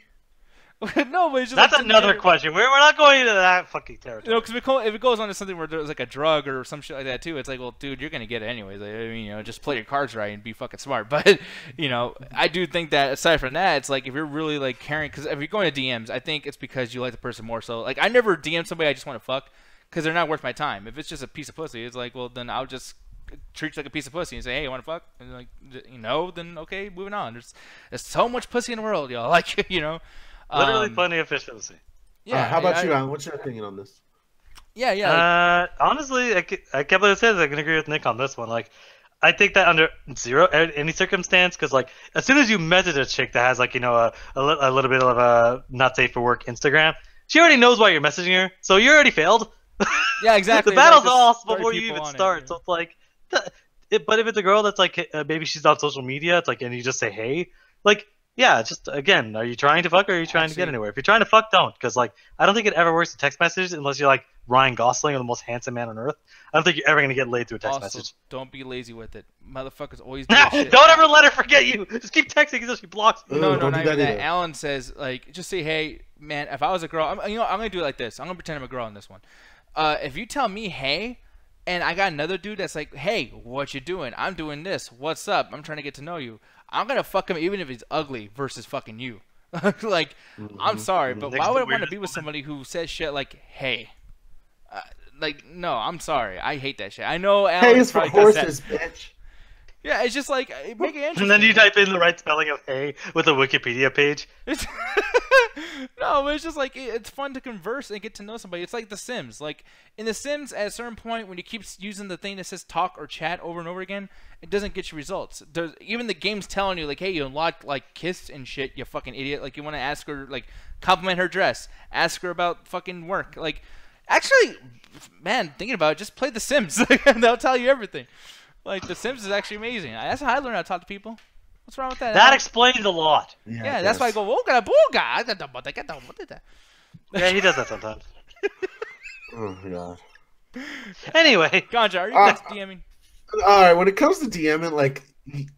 No, but it's just That's like the another gender- question. We're not going into that fucking territory. You know, because if it goes on to something where there's like a drug or some shit like that too, it's like, well, dude, you're gonna get it anyways. Like, I mean, you know, just play your cards right and be fucking smart. But you know, I do think that aside from that, it's like if you're really like caring, because if you're going to DMs, I think it's because you like the person more. So like, I never DM somebody I just want to fuck because they're not worth my time. If it's just a piece of pussy, it's like, well, then I'll just treat you like a piece of pussy and say, hey, you want to fuck? And like, you know, then okay, moving on. There's so much pussy in the world, y'all. Like, you know. Literally plenty of efficiency. Yeah. How about you, Alan? What's your opinion on this? Yeah, yeah. Honestly, I can't believe it says I can agree with Nick on this one. Like, I think that under any circumstance, because like as soon as you message a chick that has like, you know, a little bit of a not safe for work Instagram, she already knows why you're messaging her, so you already failed. Yeah, exactly. The battle's like, off 30 before you people even on it, start. yeah. So it's like, but if it's a girl that's like maybe she's on social media, it's like, and you just say hey, like. Yeah, just again, are you trying to fuck or are you trying to get anywhere? If you're trying to fuck, don't, because like I don't think it ever works to text message unless you're like Ryan Gosling or the most handsome man on earth. I don't think you're ever gonna get laid through a text message. Don't be lazy with it. Motherfuckers always do shit. Don't ever let her forget you. Just keep texting until she blocks you. No, don't not do even that that. either. Alan says like, just say, hey, man, if I was a girl, I'm gonna do it like this. I'm gonna pretend I'm a girl in this one. If you tell me, hey, and I got another dude that's like, hey, what you doing? I'm doing this. What's up? I'm trying to get to know you. I'm gonna fuck him even if he's ugly versus fucking you. Like, I'm sorry, but why would I want to be with somebody who says shit like, hey? Like, no, I'm sorry. I hate that shit. I know Alan Hey, it's for probably does that. horses, bitch. Yeah, it's just like, make it interesting. And then you type in the right spelling of hey with a Wikipedia page. No, but it's just like it's fun to converse and get to know somebody. It's like The Sims. Like in The Sims, at a certain point, when you keep using the thing that says talk or chat over and over again, it doesn't get you results. Even the game's telling you like, hey, you unlocked like kiss and shit, you fucking idiot. Like you want to ask her, like compliment her dress, ask her about fucking work. Like actually, man, thinking about it, just play The Sims. They'll tell you everything. Like The Sims is actually amazing. That's how I learned how to talk to people. What's wrong with that? That explains a lot. Yeah, that's why I go, booga, booga. Yeah, he does that sometimes. Oh god. Anyway, Ganja, are you guys DMing? All right, when it comes to DMing, like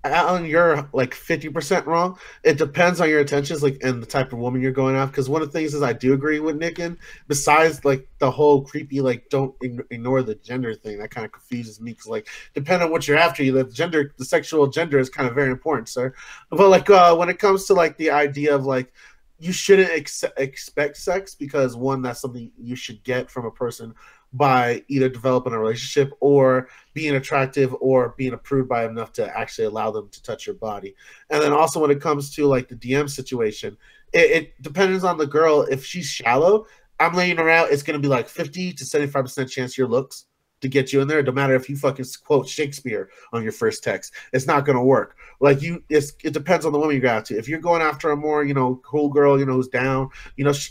Alan, you're like 50% wrong. It depends on your intentions, like, and the type of woman you're going after. Because one of the things is I do agree with Nick in. Besides, like the whole creepy, like don't ignore the gender thing. That kind of confuses me. Because like, depending on what you're after, the sexual gender is kind of very important, sir. But like when it comes to like the idea of like, you shouldn't expect sex because one, that's something you should get from a person by either developing a relationship or being attractive or being approved by enough to actually allow them to touch your body. And then also when it comes to like the DM situation, it depends on the girl. If she's shallow, I'm laying around, it's going to be like 50 to 75% chance your looks to get you in there. No matter if you fucking quote Shakespeare on your first text, it's not going to work. Like it depends on the woman you go out to. If you're going after a more, cool girl, who's down,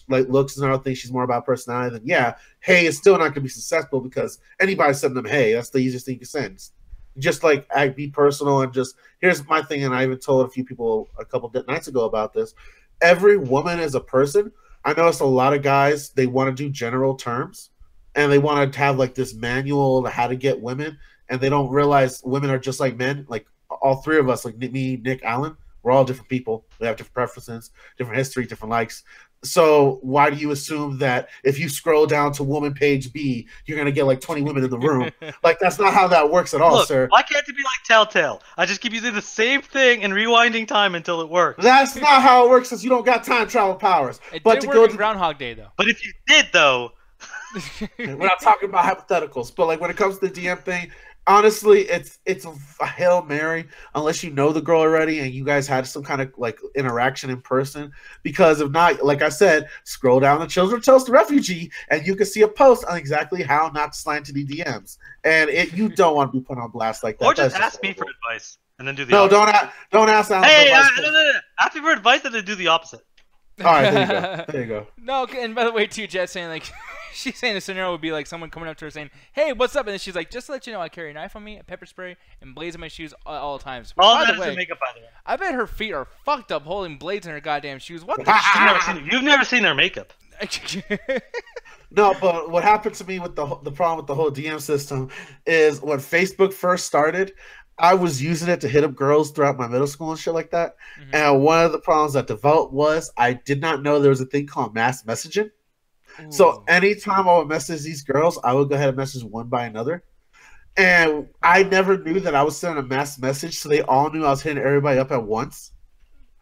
like looks and another thing, she's more about personality, then yeah, hey, it's still not going to be successful because anybody sending them hey, that's the easiest thing you can send. Just like be personal and just, here's my thing, and I even told a few people a couple nights ago about this. Every woman is a person. I noticed a lot of guys, they want to do general terms and they want to have like this manual on how to get women, and they don't realize women are just like men. Like all three of us, like me, Nick, Alan, we're all different people. We have different preferences, different history, different likes. So why do you assume that if you scroll down to woman page B, you're going to get like 20 women in the room? Like, that's not how that works at all, look, sir. Why can't it be like Telltale? I just keep using the same thing and rewinding time until it works. That's not how it works, because you don't got time travel powers. It but did to work go in to Groundhog Day, though. But if you did, though... We're not talking about hypotheticals, but like when it comes to the DM thing, honestly, it's a Hail Mary unless you know the girl already and you guys had some kind of like interaction in person. Because if not, like I said, scroll down the Children's Toast Refugee and you can see a post on exactly how not to slide into the DMs. And you don't want to be put on blast like that. Or just That's ask me for advice and then do the no, opposite. don't ask Alan Hey, for advice. no. Ask me for advice and then do the opposite. All right, there you go. There you go. No, and by the way, too, Jet saying like, she's saying the scenario would be like someone coming up to her saying, "Hey, what's up?" And then she's like, "Just to let you know, I carry a knife on me, a pepper spray, and blades in my shoes all times." All By that the is way, in makeup, by the way. I bet her feet are fucked up holding blades in her goddamn shoes. What the You've never seen their makeup. No, but what happened to me with the problem with the whole DM system is when Facebook first started, I was using it to hit up girls throughout my middle school and shit like that. Mm-hmm. And one of the problems that developed was I did not know there was a thing called mass messaging. Ooh. So anytime I would message these girls, I would go ahead and message one by another. And I never knew that I was sending a mass message, so they all knew I was hitting everybody up at once.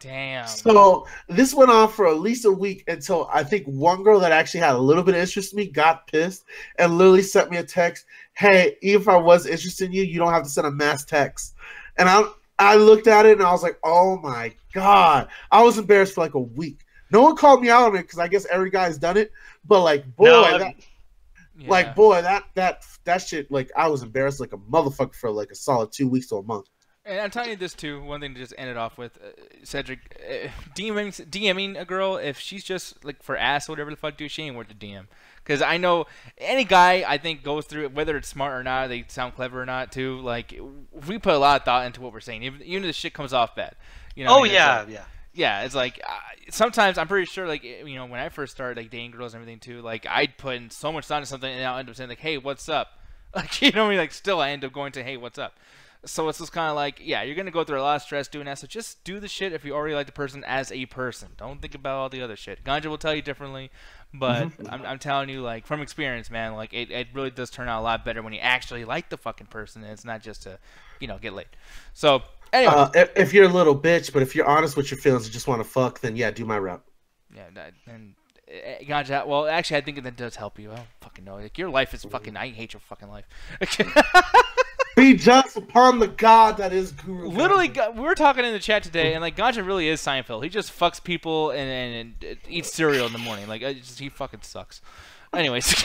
Damn. So this went on for at least a week until I think one girl that actually had a little bit of interest in me got pissed and literally sent me a text, "Hey, even if I was interested in you, you don't have to send a mass text." And I looked at it and I was like, "Oh my God." I was embarrassed for like a week. No one called me out on it because I guess every guy's done it. But like, boy, that shit, like, I was embarrassed like a motherfucker for like a solid 2 weeks to a month. And I'm telling you this too. One thing to just end it off with, Cedric, DMing a girl, if she's just like for ass or whatever the fuck, dude, she ain't worth the DM. Because I know any guy I think goes through it, whether it's smart or not, they sound clever or not too. Like, we put a lot of thought into what we're saying, even if the shit comes off bad. You know? Oh, I mean, yeah, like, yeah. Yeah, it's like sometimes I'm pretty sure, like, you know, when I first started like dating girls and everything too, like I'd put in so much thought into something and I'll end up saying like, "Hey, what's up?" Like, you know what I mean? Like, still I end up going to, "Hey, what's up?" So it's just kind of like, yeah, you're gonna go through a lot of stress doing that. So just do the shit if you already like the person as a person. Don't think about all the other shit. Ganja will tell you differently, but I'm telling you, like, from experience, man, like it really does turn out a lot better when you actually like the fucking person and it's not just to, you know, get laid. So anyway, if you're a little bitch, but if you're honest with your feelings and just want to fuck, then yeah, do my route. Yeah, and Ganja. Well, actually, I think that does help you. I don't fucking know. Like, your life is fucking. I hate your fucking life. Be just upon the God that is Guru. Literally, we were talking in the chat today, and like Ganja really is Seinfeld. He just fucks people and eats cereal in the morning. Like, he fucking sucks. Anyways,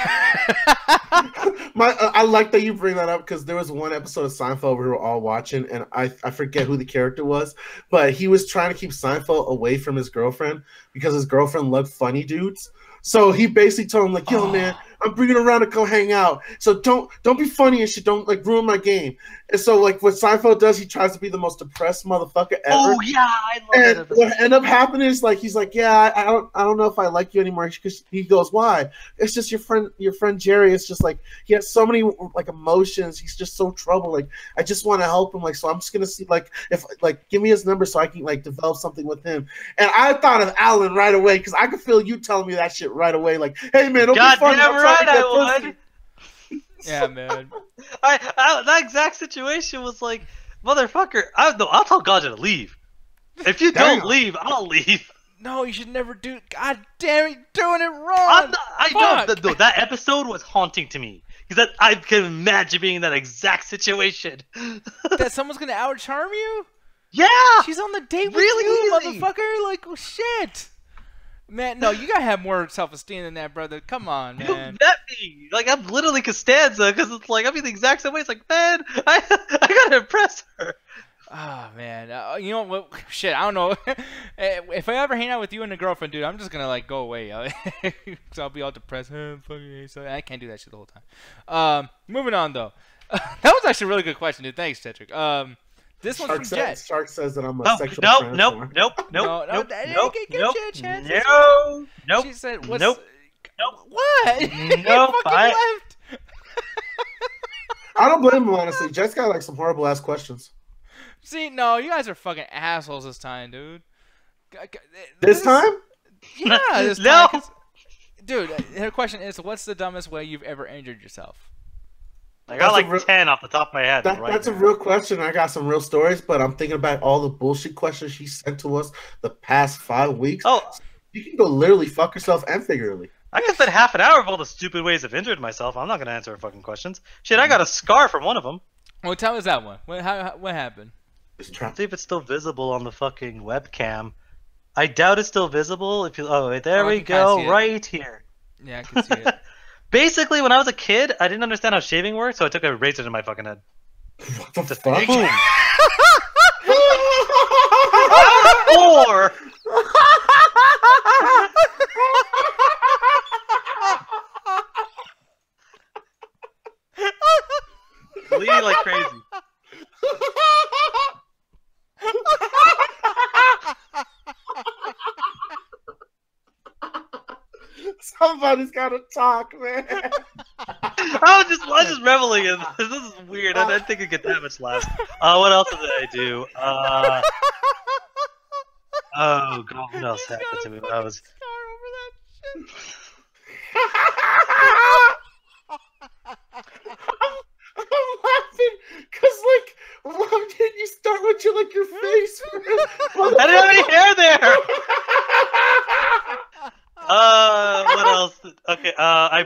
I like that you bring that up because there was one episode of Seinfeld we were all watching, and I forget who the character was, but he was trying to keep Seinfeld away from his girlfriend because his girlfriend loved funny dudes. So he basically told him like, "Yo, man, I'm bringing her around to come hang out. So don't be funny and shit. Don't like ruin my game." And so like what Seinfeld does, he tries to be the most depressed motherfucker ever. Oh yeah, I love and that. What ended up happening is like he's like, "Yeah, I don't know if I like you anymore." Because he goes, "Why?" It's just your friend Jerry. It's just like he has so many like emotions. He's just so troubled. Like I just want to help him. Like so I'm just gonna see like if like give me his number so I can like develop something with him. And I thought of Alan right away because I could feel you telling me that shit right away. Like, "Hey man, don't be funny." Damn right I would. yeah, man. That exact situation was like, motherfucker. I'll tell Ganja to leave. If you don't leave, I'll leave. No, you should never do. God damn it, doing it wrong. I know. That episode was haunting to me because I can imagine being in that exact situation. That someone's gonna out charm you. Yeah, she's on the date with really you, easy. Motherfucker. Like, oh, shit. Man, no, you gotta have more self-esteem than that, brother. Come on, man. You met me. Like, I'm literally Costanza, because it's like, I'm in the exact same way. It's like, man, I gotta impress her. Oh, man. You know what? Shit, I don't know. If I ever hang out with you and a girlfriend, dude, I'm just gonna, like, go away. Because I'll be all depressed. So I can't do that shit the whole time. Moving on, though. That was actually a really good question, dude. Thanks, Cedric. This one's from Jet. Shark says that I'm a sexual transformer. Nope. She said, "What's Nope. What? Nope. Left. I don't blame him, honestly. Jet's got like some horrible ass questions. See, no, you guys are fucking assholes this time, dude. This time? Yeah, this time. Dude, her question is, what's the dumbest way you've ever injured yourself? I got like 10 off the top of my head. That's a real question. I got some real stories, but I'm thinking about all the bullshit questions she sent to us the past 5 weeks. Oh, you can go literally fuck yourself and figuratively. I can spend half an hour of all the stupid ways I've injured myself. I'm not going to answer her fucking questions. Shit, I got a scar from one of them. Well, tell us that one. What happened? Let's see if it's still visible on the fucking webcam. I doubt it's still visible. If you, there we go, right here. Yeah, I can see it. Basically, when I was a kid, I didn't understand how shaving worked, so I took a razor to my fucking head. What the fuck? Boom. Or bleeding like crazy. Somebody's got to talk, man. I was just reveling in this. This is weird. I didn't think it'd get that much laughs. What else did I do? Oh god, what else happened to me when I was? I'm laughing because, like, why didn't you start with your face? I didn't have any hair there. What else? Okay, I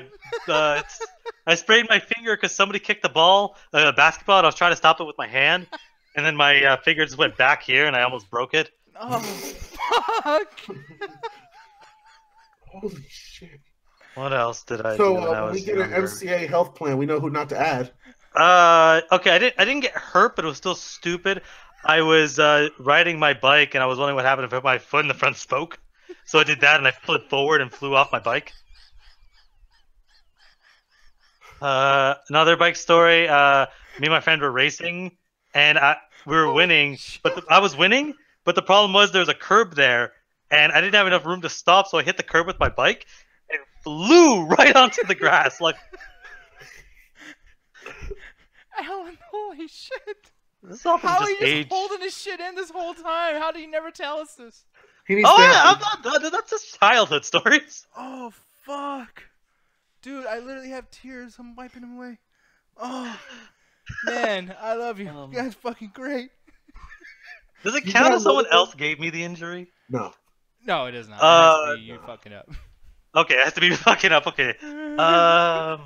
sprained my finger because somebody kicked the ball, a basketball, and I was trying to stop it with my hand, and then my finger just went back here, and I almost broke it. Oh fuck! Holy shit! What else did I do? So when we get an MCA health plan. We know who not to add. Okay, I didn't get hurt, but it was still stupid. I was riding my bike, and I was wondering what happened if my foot in the front spoke. So I did that, and I flipped forward and flew off my bike. Another bike story. Me and my friend were racing, and we were winning, but I was winning. But the problem was there was a curb there, and I didn't have enough room to stop, so I hit the curb with my bike and flew right onto the grass. Like, Alan, holy shit! this all from How just are you age. just holding his shit in this whole time? How did he never tell us this? He needs Oh yeah, therapy. I'm not done. That's just childhood stories. Oh fuck, dude! I literally have tears. I'm wiping them away. Oh man, I love you. You guys fucking great. Does it You count got if someone another- else gave me the injury? No. No, it does not. It has to be you fucking up. Okay, it has to be fucking up. Okay. I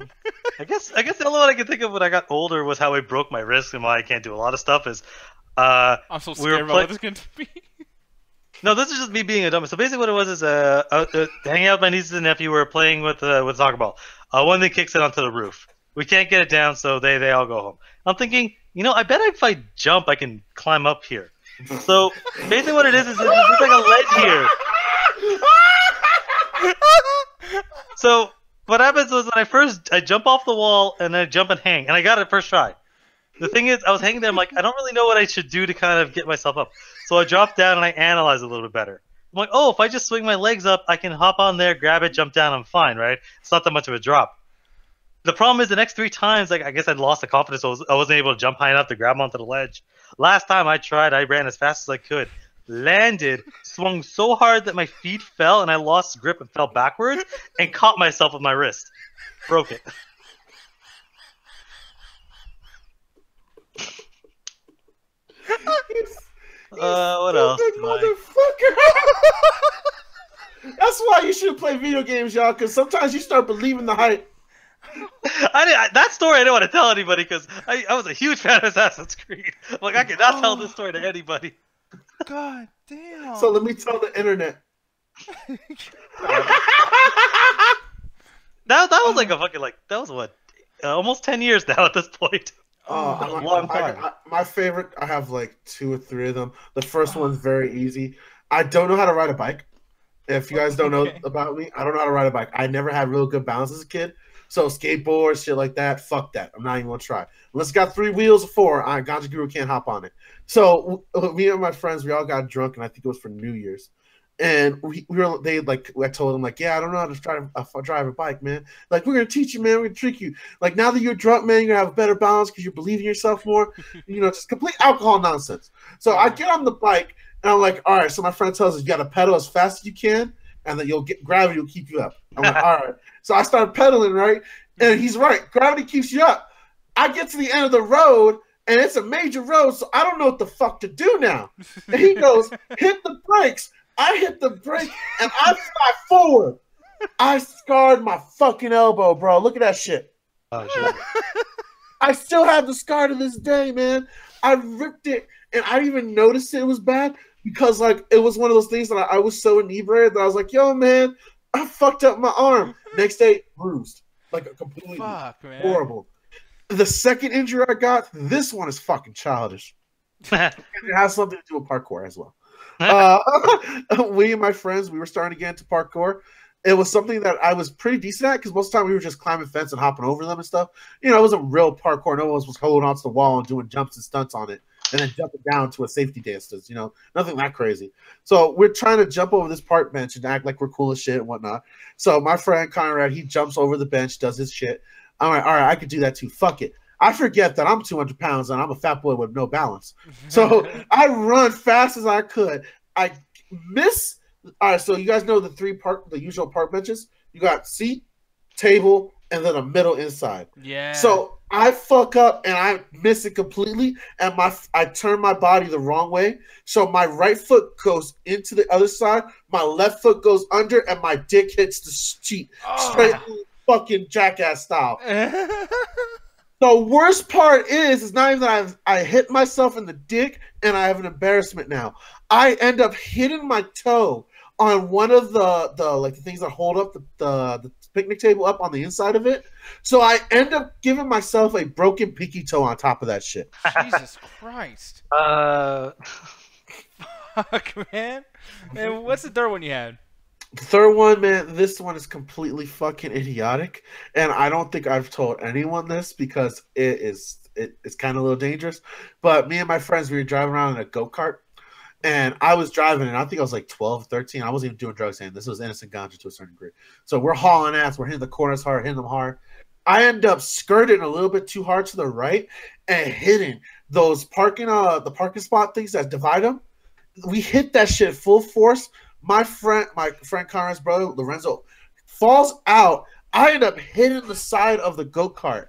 guess the only one I can think of when I got older was how I broke my wrist and why I can't do a lot of stuff is. I'm so we were scared about what this is going to be. No, this is just me being a dumb. So basically, what it was is hanging out with my nieces and nephew. We were playing with soccer ball. One thing kicks it onto the roof. We can't get it down, so they all go home. I'm thinking, I bet if I jump, I can climb up here. So basically, what it is there's like a ledge here. So what happens was when I jump off the wall and I jump and hang, and I got it first try. The thing is, I was hanging there. I'm like, I don't really know what I should do to kind of get myself up. So I dropped down and I analyzed a little bit better. I'm like, oh, if I just swing my legs up, I can hop on there, grab it, jump down. I'm fine, right? It's not that much of a drop. The problem is the next 3 times, like I guess I'd lost the confidence. I wasn't able to jump high enough to grab onto the ledge. Last time I tried, I ran as fast as I could, landed, swung so hard that my feet fell and I lost grip and fell backwards and caught myself with my wrist. Broke it. What else? Motherfucker. That's why you should play video games, y'all, because sometimes you start believing the hype. That story I didn't want to tell anybody because I was a huge fan of Assassin's Creed. Like I cannot tell this story to anybody. God damn. So let me tell the internet. That was like a fucking that was what almost 10 years now at this point. A long time. My favorite, I have like 2 or 3 of them. The first one's very easy. I don't know how to ride a bike. If you guys don't know about me, I don't know how to ride a bike. I never had real good balance as a kid. So skateboards, shit like that, fuck that. I'm not even gonna try. Unless it's got 3 wheels or 4, Ganja Guru can't hop on it. So me and my friends, we all got drunk, and I think it was for New Year's. And I told them, like, yeah, I don't know how to drive a bike, man. Like, we're gonna teach you, man. We're gonna trick you. Like, now that you're drunk, man, you're gonna have a better balance because you believe in yourself more. Just complete alcohol nonsense. So I get on the bike, and I'm like, all right. So my friend tells us you gotta pedal as fast as you can, and then gravity will keep you up. I'm like, all right. So I started pedaling, right? And he's right. Gravity keeps you up. I get to the end of the road, and it's a major road, so I don't know what the fuck to do now. And he goes, hit the brakes. I hit the brake, and I fly forward. I scarred my fucking elbow, bro. Look at that shit. Oh, shit. I still have the scar to this day, man. I ripped it, and I didn't even notice it was bad because, like, it was one of those things that I was so inebriated that I was like, yo, man, I fucked up my arm. Next day, bruised. Like, a completely horrible. The second injury I got, this one is fucking childish. And it has something to do with parkour as well. We and my friends, we were starting to get into parkour. It was something that I was pretty decent at because most of the time we were just climbing fence and hopping over them and stuff. It wasn't real parkour. No one was holding onto the wall and doing jumps and stunts on it. and then jumping down to a safety distance. Nothing that crazy. So we're trying to jump over this park bench and act like we're cool as shit and whatnot. So my friend Conrad, he jumps over the bench, does his shit. I'm like, all right, I could do that too. Fuck it. I forget that I'm 200 pounds and I'm a fat boy with no balance. So I run fast as I could. I miss. All right, so you guys know the usual park benches. You got seat, table, and then a middle inside. Yeah. So I fuck up and I miss it completely, and I turn my body the wrong way. So my right foot goes into the other side, my left foot goes under, and my dick hits the seat straight fucking jackass style. The worst part is not even that I hit myself in the dick and I have an embarrassment now. I end up hitting my toe on one of the things that hold up the picnic table up on the inside of it. So I end up giving myself a broken pinky toe on top of that shit. Jesus Christ. Fuck, man. And what's the third one you had? The third one, man, this one is completely fucking idiotic, and I don't think I've told anyone this because it's kind of a little dangerous. But me and my friends, we were driving around in a go-kart, and I was driving, and I think I was like 12, 13. I wasn't even doing drugs then. This was innocent ganja to a certain degree. So we're hauling ass. We're hitting the corners hard, hitting them hard. I end up skirting a little bit too hard to the right and hitting those the parking spot things that divide them. We hit that shit full force. My friend Conrad's brother, Lorenzo, falls out. I end up hitting the side of the go-kart.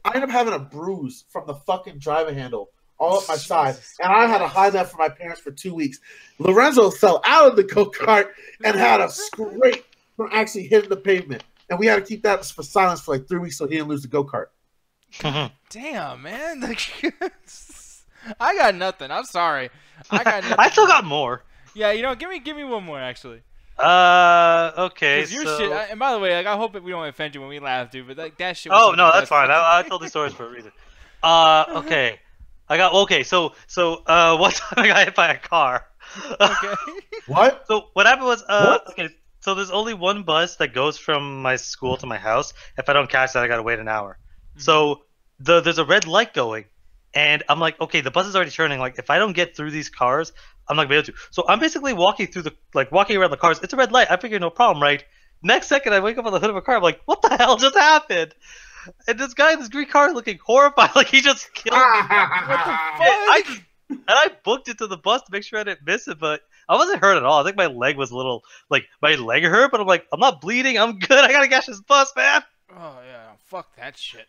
I end up having a bruise from the fucking driver handle all up my side. And I had to hide that from my parents for 2 weeks. Lorenzo fell out of the go-kart and had a scrape from actually hitting the pavement. And we had to keep that for silence for like 3 weeks so he didn't lose the go-kart. Damn, man. I got nothing. I'm sorry. I got nothing. I still got more. Yeah, give me one more actually. Okay. Your shit. And by the way, I hope we don't offend you when we laugh, dude. But that shit. Oh no, that's fine. I told these stories for a reason. Okay. So one time I got hit by a car. Okay. What? So what happened was okay. So there's only one bus that goes from my school to my house. If I don't catch that, I gotta wait an hour. Mm-hmm. So there's a red light going, and I'm like, okay, the bus is already turning. Like, if I don't get through these cars, I'm not gonna be able to. So I'm basically walking around the cars. It's a red light. I figure no problem, right? Next second, I wake up on the hood of a car. I'm like, what the hell just happened? And this guy in this green car is looking horrified, like he just killed me. What the fuck? I booked it to the bus to make sure I didn't miss it, but I wasn't hurt at all. I think my leg was a little, my leg hurt, but I'm like, I'm not bleeding. I'm good. I gotta catch this bus, man. Oh, yeah. Fuck that shit.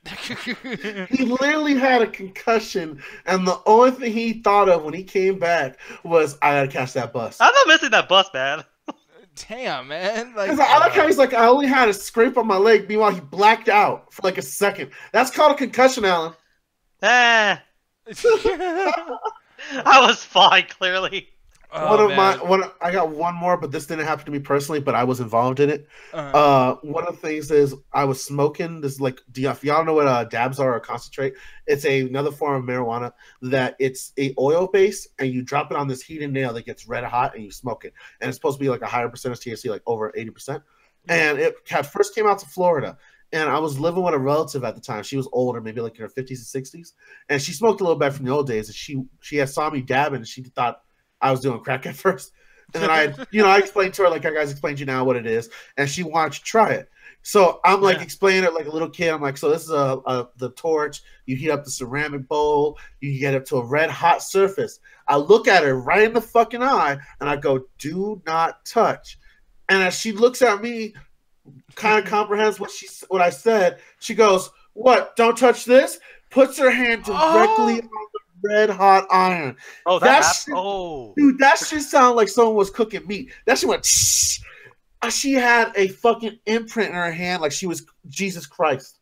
He literally had a concussion, and the only thing he thought of when he came back was, I gotta catch that bus. I'm not missing that bus, man. Damn, man. I like how he's like, I only had a scrape on my leg. Meanwhile, he blacked out for like a second. That's called a concussion, Alan. I was fine, clearly. I got one more, but this didn't happen to me personally, but I was involved in it. One of the things is I was smoking this, if y'all know what dabs are or concentrate, it's another form of marijuana that it's a oil base, and you drop it on this heated nail that gets red hot, and you smoke it. And it's supposed to be like a higher percentage THC, like over 80%. And it first came out to Florida. And I was living with a relative at the time. She was older, maybe like in her 50s and 60s. And she smoked a little bit from the old days. And she had saw me dabbing, and she thought I was doing crack at first. And then I explained to her, like I guys explained to you now what it is. And she wanted to try it. So I'm explaining it like a little kid. I'm like, so this is the torch. You heat up the ceramic bowl. You get it to a red hot surface. I look at her right in the fucking eye, and I go, do not touch. And as she looks at me, kind of comprehends what I said. She goes, "What? Don't touch this." Puts her hand directly on the red hot iron. Oh, dude, that shit sounded like someone was cooking meat. That shit went. Shh. She had a fucking imprint in her hand, like she was Jesus Christ.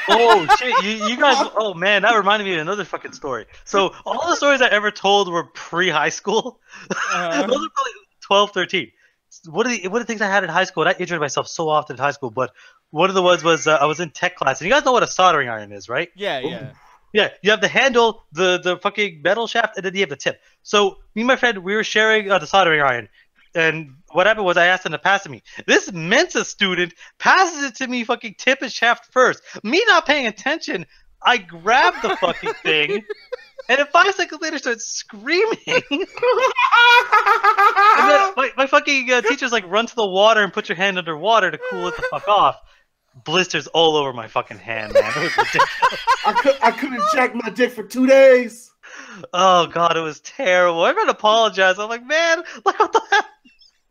Oh shit! You guys. Oh man, that reminded me of another fucking story. So all the stories I ever told were pre-high school. Those are probably 12, 13. One of the things I had in high school, and I injured myself so often in high school, but one of the ones was I was in tech class, and you guys know what a soldering iron is, right? Yeah. Yeah, you have the handle, the fucking metal shaft, and then you have the tip. So me and my friend, we were sharing the soldering iron, and what happened was I asked him to pass it to me. This Mensa student passes it to me fucking tip and shaft first. Me not paying attention, I grabbed the fucking thing, And then 5 seconds later, starts screaming. And then my fucking teacher's like, run to the water and put your hand underwater to cool it the fuck off. Blisters all over my fucking hand, man. It was ridiculous. I couldn't jack my dick for 2 days. Oh god, it was terrible. Everyone apologized. I'm like, man, like what the hell?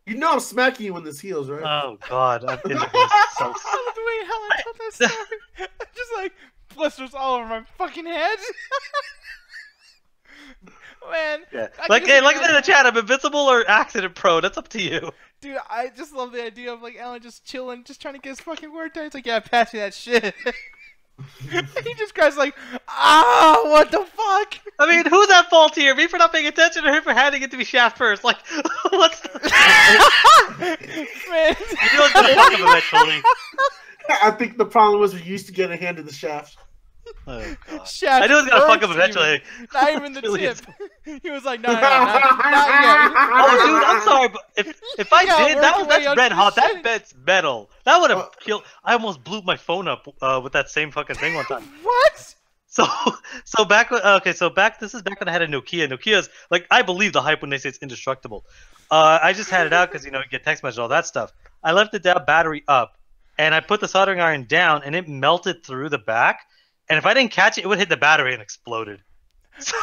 You know I'm smacking you when this heals, right? Oh god, I've been so. I love the way Helen told that story. Just like blisters all over my fucking head. Man. Yeah. Like, hey, like in the chat, I'm invincible or accident prone. That's up to you. Dude, I just love the idea of like Alan just chilling, just trying to get his fucking word done. It's like, yeah, pass me that shit. He just cries like, what the fuck? I mean, who's at fault here? Me for not paying attention, or him for handing it to me shaft first? Like, what's the... Man. You know what's gonna fuck him eventually. I think the problem was we used to get a hand in the shaft. Oh, God. Shaft I knew it was gonna fuck him eventually. Not even the tip. He was like, no, not yet. Oh, dude, I'm sorry, but if I did, that's red hot. That bed's metal. That would have killed. I almost blew my phone up with that same fucking thing one time. What? So back when this is back when I had a Nokia. Nokia's like, I believe the hype when they say it's indestructible. I just had it out because you get text message all that stuff. I left the battery up, and I put the soldering iron down, and it melted through the back. And if I didn't catch it, it would hit the battery and exploded. So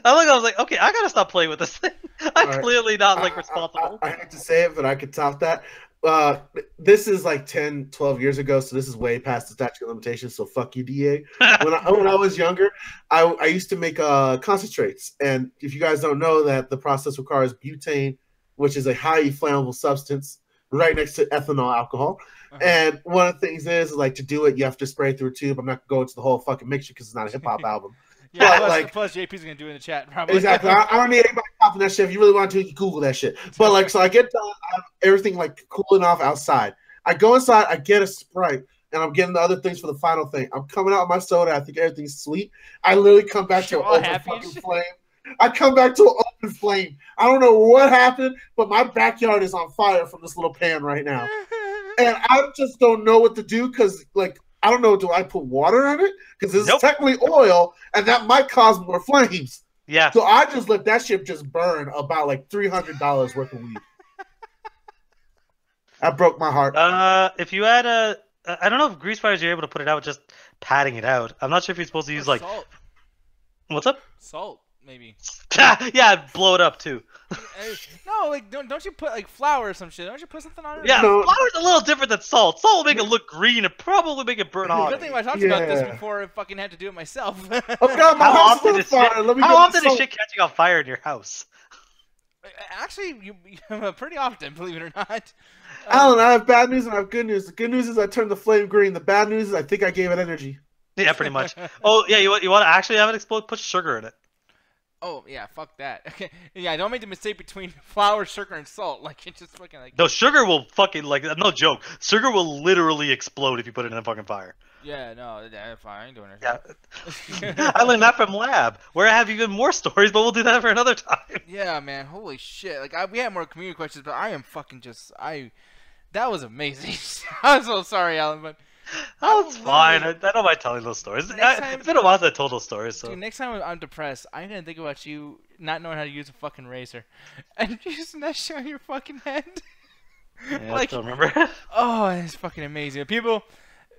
I was like, okay, I gotta stop playing with this thing. I'm clearly not like responsible. I hate to say it, but I could top that. This is like 10, 12 years ago, so this is way past the statute of limitations, so fuck you, DA. When I was younger, I used to make concentrates. And if you guys don't know that, the process requires butane, which is a highly flammable substance, right next to ethanol alcohol. And one of the things is, like, to do it, you have to spray through a tube. I'm not going to go into the whole fucking mixture because it's not a hip-hop album. Yeah, but, plus JP's going to do it in the chat, probably. Exactly. I don't need anybody popping that shit. If you really want to, you can Google that shit. But, like, so I get done, I have everything, like, cooling off outside. I go inside, I get a Sprite, and I'm getting the other things for the final thing. I'm coming out with my soda. I think everything's sweet. I literally come back to an open fucking flame. I come back to an open flame. I don't know what happened, but my backyard is on fire from this little pan right now. And I just don't know what to do because, like, I don't know, do I put water on it? Because this is technically oil, and that might cause more flames. Yeah. So I just let that shit just burn about, like, $300 worth of weed. That broke my heart. If you had I don't know if grease fires you're able to put it out with just patting it out. I'm not sure if you're supposed to use, like... Salt. What's up? Salt. Maybe. Yeah, blow it up too. No, like don't you put like flour or some shit? Don't you put something on it? Yeah, flour's a little different than salt. Salt will make it look green and probably make it burn off. Good thing I talked about this before I fucking had to do it myself. Oh god, my house is on fire. How often is shit catching on fire in your house? Actually, pretty often, believe it or not. Alan, I have bad news and I have good news. The good news is I turned the flame green. The bad news is I think I gave it energy. Yeah, pretty much. Oh yeah, you want to actually have it explode? Put sugar in it. Oh yeah, fuck that. Okay, yeah, don't make the mistake between flour, sugar, and salt. Like it just fucking like. No, sugar will fucking like no joke. Sugar will literally explode if you put it in a fucking fire. Yeah, no, that's fine. I ain't doing it. Yeah, I learned that from lab, where I have even more stories, but we'll do that for another time. Yeah, man, holy shit! Like we had more community questions, but I am fucking just that was amazing. I'm so sorry, Alan, but. Oh, it's fine. I don't mind telling those stories. It's been a while since I told those stories. So. Dude, next time I'm depressed, I'm gonna think about you not knowing how to use a fucking razor, and using that shit on your fucking head. Yeah, like, I still remember. Oh, it's fucking amazing. People,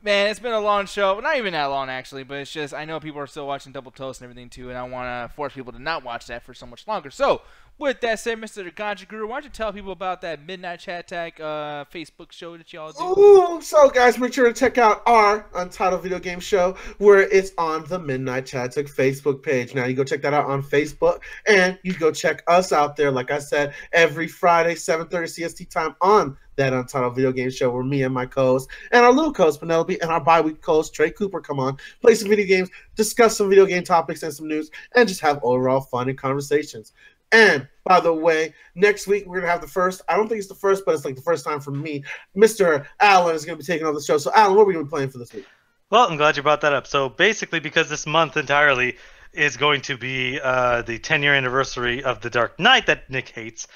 man, it's been a long show. Well, not even that long actually, but it's just I know people are still watching Double Toast and everything too, and I want to force people to not watch that for so much longer. So. With that said, Mr. Ganja Guru, why don't you tell people about that Midnight Chat Tag Facebook show that y'all do? Ooh, so guys, make sure to check out our Untitled Video Game Show, where it's on the Midnight Chat Tag Facebook page. Now, you go check that out on Facebook, and you go check us out there, like I said, every Friday, 7:30 CST time on that Untitled Video Game Show, where me and my co-host, and our little co-host, Penelope, and our bi-week co-host, Trey Cooper, come on, play some video games, discuss some video game topics and some news, and just have overall fun and conversations. And, by the way, next week we're going to have the first, I don't think it's the first, but it's like the first time for me, Mr. Alan is going to be taking over the show. So, Alan, what are we going to be playing for this week? Well, I'm glad you brought that up. So, basically, because this month entirely is going to be the 10-year anniversary of The Dark Knight that Nick hates.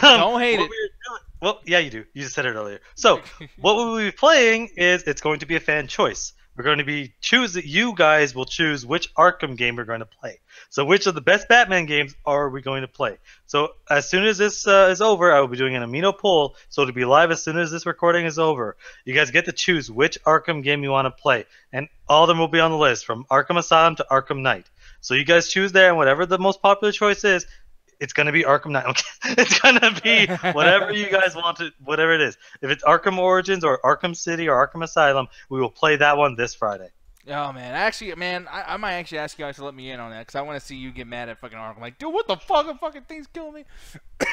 Don't hate it. Well, yeah, you do. You just said it earlier. So, what we'll be playing is it's going to be a fan choice. we're going to be choosing. You guys will choose which Arkham game we're going to play. So which of the best Batman games are we going to play? So as soon as this is over, I will be doing an Amino poll. So it'll be live as soon as this recording is over. You guys get to choose which Arkham game you want to play, and all of them will be on the list from Arkham Asylum to Arkham Knight. So you guys choose there, and whatever the most popular choice is, it's going to be Arkham Knight. Okay. It's going to be whatever you guys want to, whatever it is. If it's Arkham Origins or Arkham City or Arkham Asylum, we will play that one this Friday. Oh, man. Actually, man, I might actually ask you guys to let me in on that because I want to see you get mad at fucking Arkham. Like, dude, what the fuck? The fucking thing's killing me.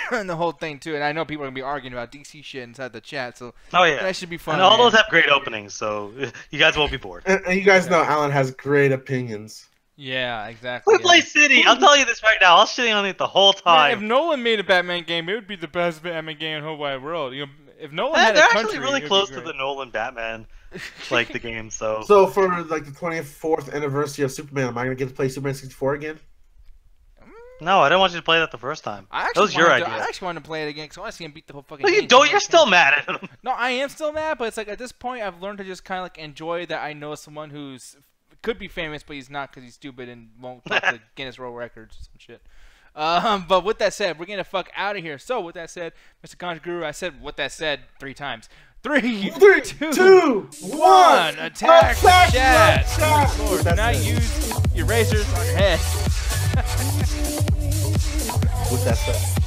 And the whole thing, too. And I know people are going to be arguing about DC shit inside the chat, so that should be fun. And all those have great openings, so you guys won't be bored. And you guys know Alan has great opinions. Yeah, exactly. We play City. I'll tell you this right now. I was shitting on it the whole time. Man, if Nolan made a Batman game, it would be the best Batman game in the whole wide world. You know, if Nolan had they're a country, actually really close to the Nolan Batman, like the game. So for like the 24th anniversary of Superman, am I gonna get to play Superman 64 again? No, I didn't want you to play that the first time. That was your idea. I actually wanted to play it again because I want to see him beat the whole fucking game. No, you don't. You're still mad at him. No, I am still mad, but it's like at this point, I've learned to just kind of like enjoy that I know someone who's could be famous, but he's not because he's stupid and won't talk to Guinness World Records or some shit. But with that said, we're getting the fuck out of here. So with that said, Mr. Conjure Guru, I said what that said 3 times. 3, 2, 1. Attack the chat. Lord, do not use erasers on your head. With that said.